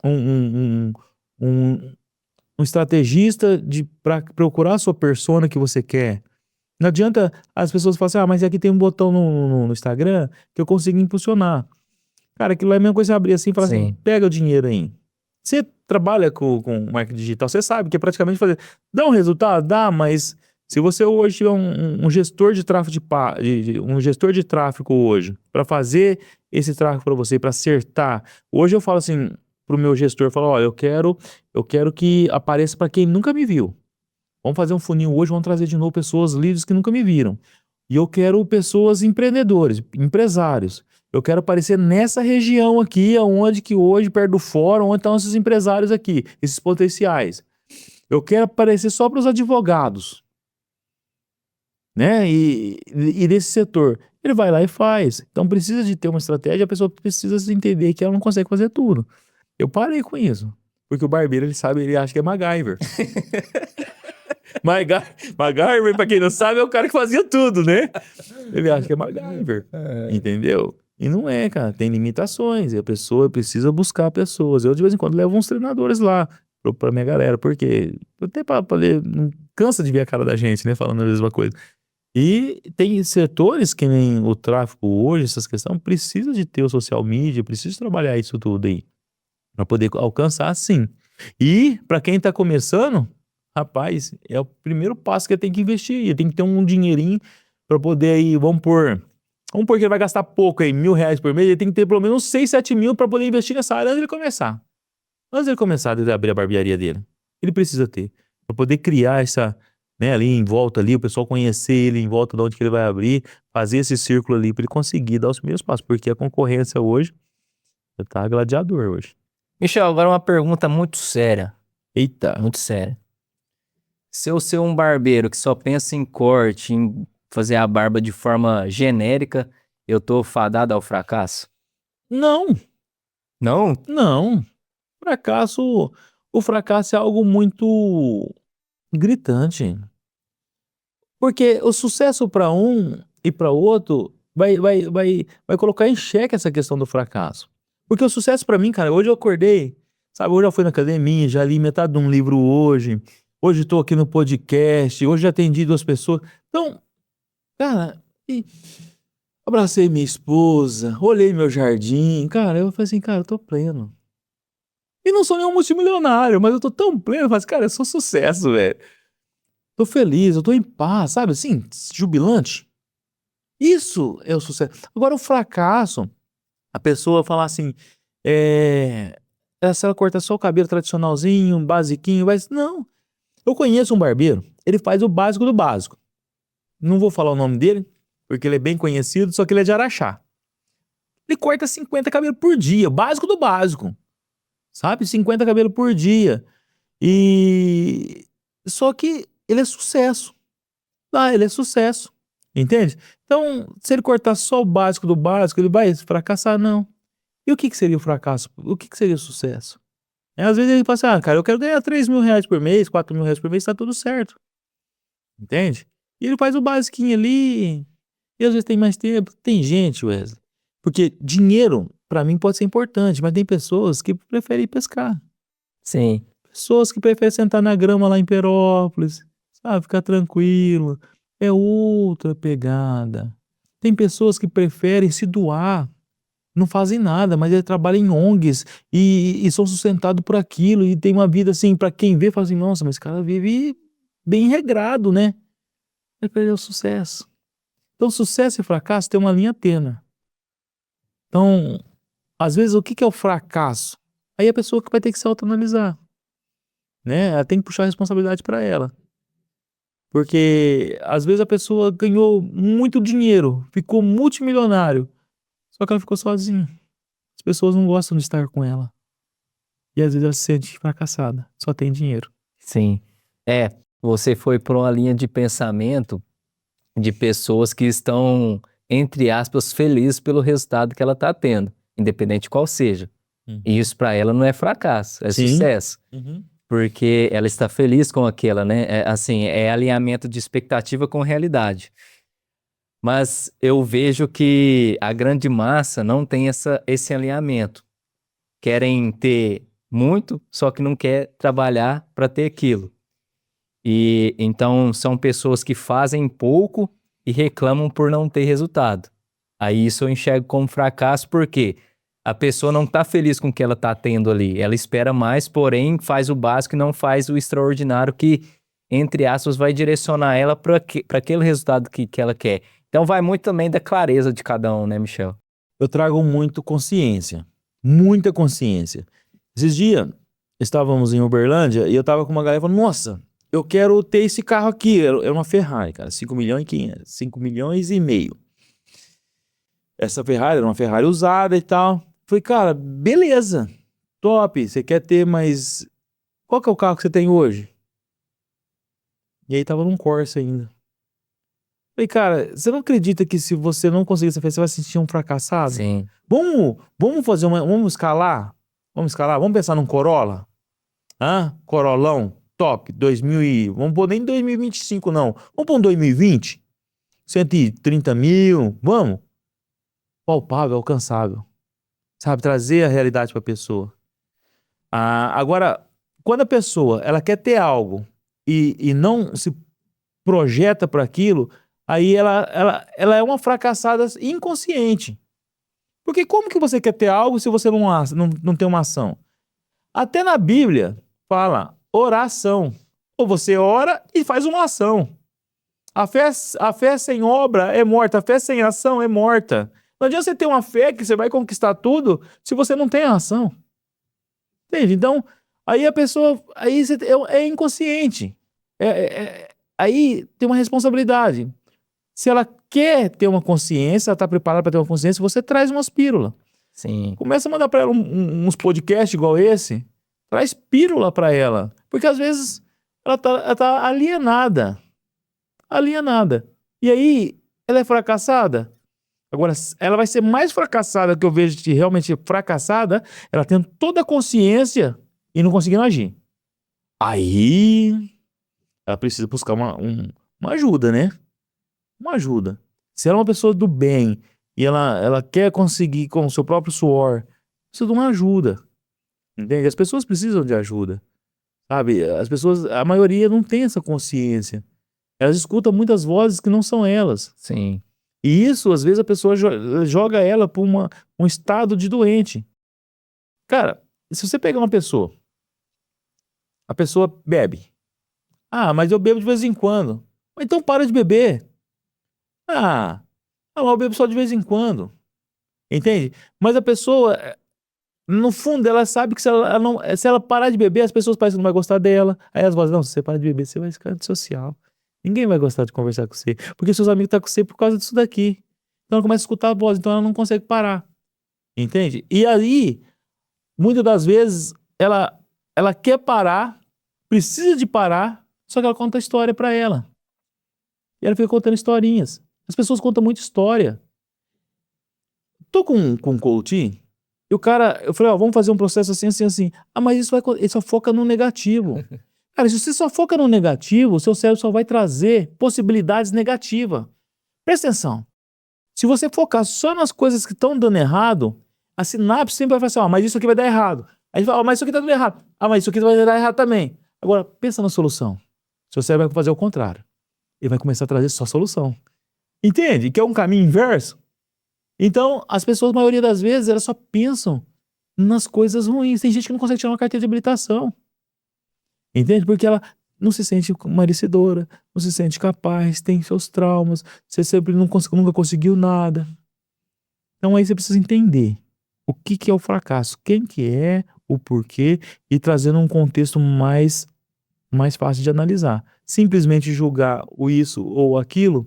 um, um estrategista para procurar a sua persona que você quer. Não adianta as pessoas falarem assim, mas aqui tem um botão no Instagram que eu consigo impulsionar. Cara, aquilo lá é a mesma coisa, você abrir assim e falar assim, Sim. pega o dinheiro aí. Você trabalha com marketing digital, você sabe que é praticamente fazer. Dá um resultado? Dá, mas se você hoje tiver um gestor de tráfego um gestor de tráfego hoje, para fazer esse tráfego para você, para acertar. Hoje eu falo assim pro meu gestor, eu falo, ó, eu quero que apareça para quem nunca me viu. Vamos fazer um funil hoje, vamos trazer de novo pessoas líderes que nunca me viram. E eu quero pessoas empreendedores, empresários. Eu quero aparecer nessa região aqui, onde que hoje, perto do fórum, onde estão esses empresários aqui, esses potenciais. Eu quero aparecer só para os advogados, né? E desse setor. Ele vai lá e faz. Então precisa de ter uma estratégia, a pessoa precisa entender que ela não consegue fazer tudo. Eu parei com isso. Porque o barbeiro, ele sabe, ele acha que é MacGyver. MacGyver, pra quem não sabe, é o cara que fazia tudo, né? Ele acha que é MacGyver, entendeu? E não é, cara, tem limitações, e a pessoa precisa buscar pessoas. Eu, de vez em quando, levo uns treinadores lá pra minha galera, porque até pra ler, não cansa de ver a cara da gente, né, falando a mesma coisa. E tem setores que nem o tráfico hoje, essas questões, precisa de ter o social media, precisa trabalhar isso tudo aí, pra poder alcançar, sim. E pra quem tá começando, rapaz, é o primeiro passo que ele tem que investir. Ele tem que ter um dinheirinho para poder aí, vamos pôr que ele vai gastar pouco aí, R$1.000 por mês, ele tem que ter pelo menos 6, 7 mil para poder investir nessa área antes de ele começar. Antes de ele começar a abrir a barbearia dele. Ele precisa ter. Para poder criar essa, né, ali em volta ali, o pessoal conhecer ele em volta de onde que ele vai abrir, fazer esse círculo ali para ele conseguir dar os primeiros passos. Porque a concorrência hoje, tá gladiador hoje. Michel, agora uma pergunta muito séria. Eita. Muito séria. Se eu ser um barbeiro que só pensa em corte, em fazer a barba de forma genérica, eu tô fadado ao fracasso? Não, Não? não. O fracasso é algo muito gritante. Porque o sucesso para um e para outro vai colocar em xeque essa questão do fracasso. Porque o sucesso para mim, cara, hoje eu acordei, sabe, hoje eu fui na academia, já li metade de um livro hoje, Hoje estou aqui no podcast, hoje atendi 2 pessoas. Então, cara, abracei minha esposa, olhei meu jardim, cara, eu falei assim, cara, eu tô pleno. E não sou nenhum multimilionário, mas eu tô tão pleno, eu falei assim, cara, eu sou sucesso, velho. Tô feliz, eu tô em paz, sabe assim, jubilante. Isso é o sucesso. Agora o fracasso, a pessoa falar assim, se ela cortar só o cabelo tradicionalzinho, basiquinho, mas não. Eu conheço um barbeiro, ele faz o básico do básico. Não vou falar o nome dele, porque ele é bem conhecido, só que ele é de Araxá. Ele corta 50 cabelos por dia, básico do básico. Sabe? 50 cabelos por dia. E só que ele é sucesso. Ele é sucesso. Entende? Então, se ele cortar só o básico do básico, ele vai fracassar? Não. E o que seria o fracasso? O que seria o sucesso? Às vezes ele fala assim, cara, eu quero ganhar 3 mil reais por mês, 4 mil reais por mês, tá tudo certo. Entende? E ele faz o basiquinho ali, e às vezes tem mais tempo. Tem gente, Wesley, porque dinheiro, pra mim, pode ser importante, mas tem pessoas que preferem ir pescar. Sim. Pessoas que preferem sentar na grama lá em Perópolis, sabe, ficar tranquilo. É outra pegada. Tem pessoas que preferem se doar, não fazem nada, mas ele trabalha em ONGs e são sustentados por aquilo e tem uma vida assim, pra quem vê, fala assim, nossa, mas esse cara vive bem regrado, né? Ele perdeu o sucesso. Então, sucesso e fracasso tem uma linha tênue. Então, às vezes, o que é o fracasso? Aí a pessoa que vai ter que se autoanalisar, né? Ela tem que puxar a responsabilidade para ela. Porque, às vezes, a pessoa ganhou muito dinheiro, ficou multimilionário, só que ela ficou sozinha. As pessoas não gostam de estar com ela. E, às vezes, ela se sente fracassada, só tem dinheiro. Sim. Você foi para uma linha de pensamento de pessoas que estão, entre aspas, felizes pelo resultado que ela está tendo, independente qual seja. E isso para ela não é fracasso, é sucesso. Porque ela está feliz com aquela, né? É alinhamento de expectativa com realidade. Mas eu vejo que a grande massa não tem esse alinhamento. Querem ter muito, só que não quer trabalhar para ter aquilo. E então são pessoas que fazem pouco e reclamam por não ter resultado. Aí isso eu enxergo como fracasso, porque a pessoa não está feliz com o que ela está tendo ali. Ela espera mais, porém faz o básico e não faz o extraordinário que, entre aspas, vai direcionar ela para aquele resultado que ela quer. Então vai muito também da clareza de cada um, né, Michel? Eu trago muito consciência, muita consciência. Esses dias, estávamos em Uberlândia e eu tava com uma galera falando, nossa, eu quero ter esse carro aqui. Era uma Ferrari, cara, 5 milhões e 500, 5 milhões e meio. Essa Ferrari era uma Ferrari usada e tal. Falei, cara, beleza, top, você quer ter, mas qual que é o carro que você tem hoje? E aí tava num Corsa ainda. Falei, cara, você não acredita que se você não conseguir essa festa, você vai se sentir um fracassado? Sim. Vamos fazer vamos escalar? Vamos escalar? Vamos pensar num Corolla? Corolão, top, 2000 vamos pôr nem 2025 não. Vamos pôr um 2020? 130 mil, vamos? Palpável, alcançável. Sabe, trazer a realidade para a pessoa. Agora, quando a pessoa ela quer ter algo e não se projeta para aquilo, aí ela é uma fracassada inconsciente. Porque como que você quer ter algo se você não tem uma ação? Até na Bíblia fala oração. Ou você ora e faz uma ação. A fé sem obra é morta, a fé sem ação é morta. Não adianta você ter uma fé que você vai conquistar tudo se você não tem ação. Entende? Então, aí a pessoa é inconsciente. Aí tem uma responsabilidade. Se ela quer ter uma consciência, ela está preparada para ter uma consciência, você traz umas pílulas. Sim. Começa a mandar para ela uns podcasts igual esse. Traz pílula para ela. Porque às vezes ela tá alienada. Alienada. E aí ela é fracassada. Agora, ela vai ser mais fracassada, que eu vejo de realmente fracassada, ela tendo toda a consciência e não conseguindo agir. Aí ela precisa buscar uma ajuda, né? Uma ajuda. Se ela é uma pessoa do bem e ela quer conseguir com o seu próprio suor, precisa de uma ajuda. Entende? As pessoas precisam de ajuda. sabe? As pessoas, a maioria não tem essa consciência. Elas escutam muitas vozes que não são elas. Sim. E isso, às vezes, a pessoa joga ela para um estado de doente. Cara, se você pegar uma pessoa, a pessoa bebe. Ah, mas eu bebo de vez em quando. Então para de beber. Ah, mas eu bebo só de vez em quando. Entende? Mas a pessoa, no fundo, ela sabe que se ela parar de beber, as pessoas parecem que não vai gostar dela. Aí elas falam, não, se você parar de beber, você vai ficar antissocial. Ninguém vai gostar de conversar com você. Porque seus amigos estão com você por causa disso daqui. Então ela começa a escutar a voz, então ela não consegue parar. Entende? E aí, muitas das vezes, ela quer parar, precisa de parar, só que ela conta a história pra ela. E ela fica contando historinhas. As pessoas contam muita história. Tô com um coach, e o cara, eu falei, ó, vamos fazer um processo assim, assim, assim. Ah, mas ele só foca no negativo. Cara, se você só foca no negativo, o seu cérebro só vai trazer possibilidades negativas. Presta atenção. Se você focar só nas coisas que estão dando errado, a sinapse sempre vai falar assim, ó, mas isso aqui vai dar errado. Aí fala, ó, mas isso aqui tá dando errado. Ah, mas isso aqui vai dar errado também. Agora, pensa na solução. Seu cérebro vai fazer o contrário. Ele vai começar a trazer só solução. Entende? Que é um caminho inverso. Então, as pessoas, a maioria das vezes, elas só pensam nas coisas ruins. Tem gente que não consegue tirar uma carteira de habilitação. Entende? Porque ela não se sente merecedora, não se sente capaz, tem seus traumas, você sempre nunca conseguiu nada. Então aí você precisa entender o que é o fracasso, quem que é, o porquê, e trazendo um contexto mais fácil de analisar. Simplesmente julgar o isso ou aquilo,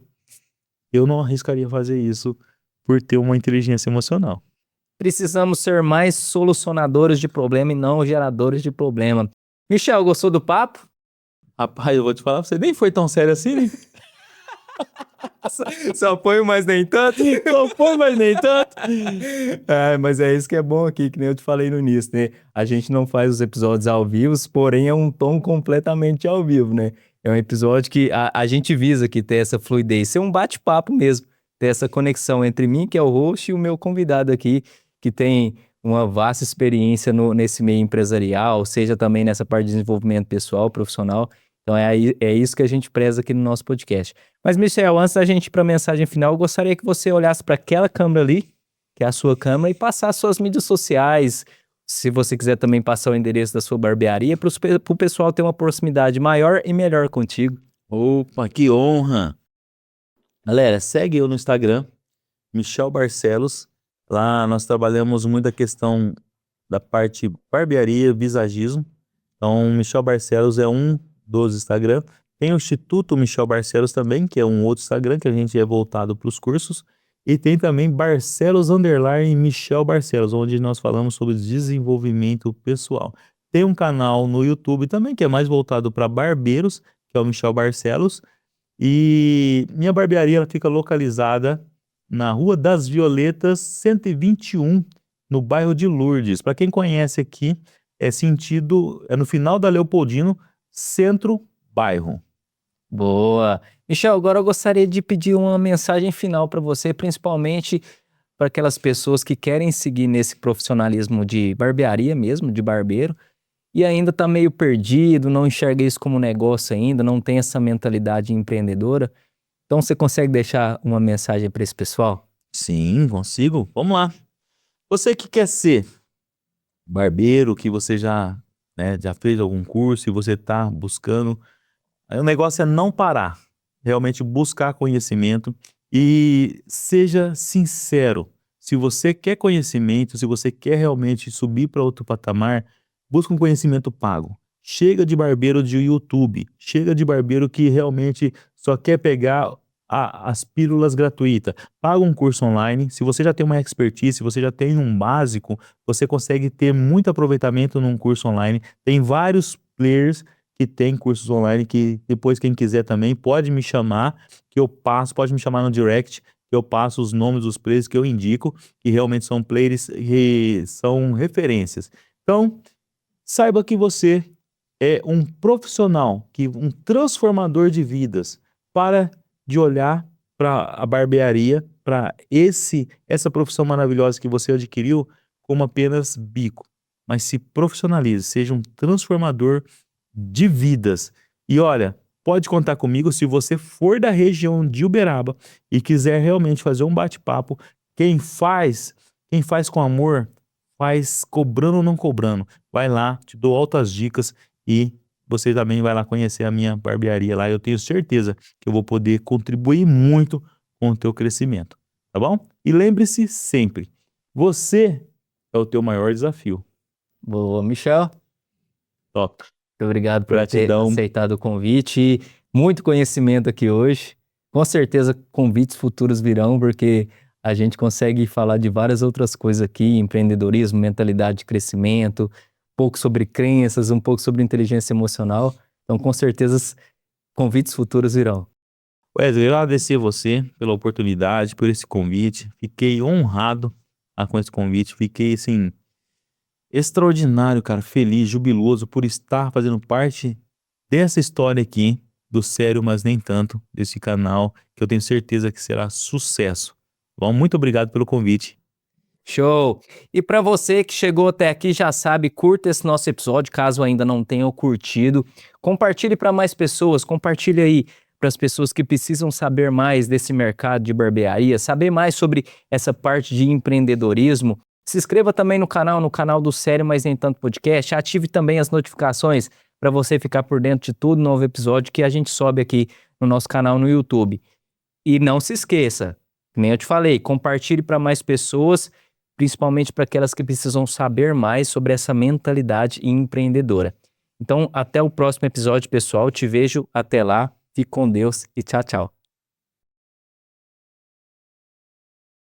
eu não arriscaria fazer isso por ter uma inteligência emocional. Precisamos ser mais solucionadores de problema e não geradores de problema. Michel, gostou do papo? Rapaz, eu vou te falar, você nem foi tão sério assim, né? Só foi, mas nem tanto. Não foi, mas nem tanto. Mas é isso que é bom aqui, que nem eu te falei no início, né? A gente não faz os episódios ao vivo, porém é um tom completamente ao vivo, né? É um episódio que a gente visa que ter essa fluidez, ser um bate-papo mesmo, ter essa conexão entre mim, que é o host, e o meu convidado aqui, que tem uma vasta experiência nesse meio empresarial, seja também nessa parte de desenvolvimento pessoal, profissional. Então é isso que a gente preza aqui no nosso podcast. Mas, Michel, antes da gente ir para a mensagem final, eu gostaria que você olhasse para aquela câmera ali, que é a sua câmera, e passasse suas mídias sociais. Se você quiser também passar o endereço da sua barbearia, para o pessoal ter uma proximidade maior e melhor contigo. Opa, que honra! Galera, segue eu no Instagram, Michel Barcelos. Lá nós trabalhamos muito a questão da parte barbearia, visagismo. Então, Michel Barcelos é um dos Instagram. Tem o Instituto Michel Barcelos também, que é um outro Instagram que a gente é voltado para os cursos. E tem também Barcelos _ Michel Barcelos, onde nós falamos sobre desenvolvimento pessoal. Tem um canal no YouTube também, que é mais voltado para barbeiros, que é o Michel Barcelos. E minha barbearia ela fica localizada na Rua das Violetas, 121, no bairro de Lourdes. Para quem conhece aqui, é no final da Leopoldino, centro-bairro. Boa. Michel, agora eu gostaria de pedir uma mensagem final para você, principalmente para aquelas pessoas que querem seguir nesse profissionalismo de barbearia mesmo, de barbeiro, e ainda tá meio perdido, não enxerga isso como negócio ainda, não tem essa mentalidade empreendedora. Então você consegue deixar uma mensagem para esse pessoal? Sim, consigo. Vamos lá. Você que quer ser barbeiro, que você já fez algum curso e você está buscando, aí o negócio é não parar, realmente buscar conhecimento e seja sincero. Se você quer conhecimento, se você quer realmente subir para outro patamar, busca um conhecimento pago. Chega de barbeiro de YouTube, chega de barbeiro que realmente só quer pegar as pílulas gratuitas. Paga um curso online. Se você já tem uma expertise, se você já tem um básico, você consegue ter muito aproveitamento num curso online. Tem vários players que tem cursos online que depois quem quiser também pode me chamar, que eu passo, pode me chamar no direct, que eu passo os nomes dos players que eu indico, que realmente são players que são referências. Então, saiba que você é um profissional, um transformador de vidas. Para de olhar para a barbearia, para essa profissão maravilhosa que você adquiriu como apenas bico, mas se profissionalize, seja um transformador de vidas. E olha, pode contar comigo se você for da região de Uberaba e quiser realmente fazer um bate-papo. Quem faz com amor, faz cobrando ou não cobrando. Vai lá, te dou altas dicas e você também vai lá conhecer a minha barbearia lá. Eu tenho certeza que eu vou poder contribuir muito com o teu crescimento, tá bom? E lembre-se sempre, você é o teu maior desafio. Boa, Michel. Top. Muito obrigado por ter Gratidão. aceitado o convite. Muito conhecimento aqui hoje. Com certeza convites futuros virão, porque a gente consegue falar de várias outras coisas aqui, empreendedorismo, mentalidade de crescimento, um pouco sobre crenças, um pouco sobre inteligência emocional. Então, com certeza, convites futuros virão. Wesley, eu agradecer você pela oportunidade, por esse convite. Fiquei honrado com esse convite. Fiquei, assim, extraordinário, cara, feliz, jubiloso por estar fazendo parte dessa história aqui, do Sério, mas nem tanto, desse canal, que eu tenho certeza que será sucesso. Bom, muito obrigado pelo convite. Show! E para você que chegou até aqui, já sabe, curta esse nosso episódio, caso ainda não tenha curtido. Compartilhe para mais pessoas, compartilhe aí para as pessoas que precisam saber mais desse mercado de barbearia, saber mais sobre essa parte de empreendedorismo. Se inscreva também no canal do Sério, mas nem tanto podcast. Ative também as notificações para você ficar por dentro de todo novo episódio que a gente sobe aqui no nosso canal no YouTube. E não se esqueça, nem eu te falei, compartilhe para mais pessoas, principalmente para aquelas que precisam saber mais sobre essa mentalidade empreendedora. Então, até o próximo episódio, pessoal. Te vejo até lá. Fique com Deus e tchau, tchau.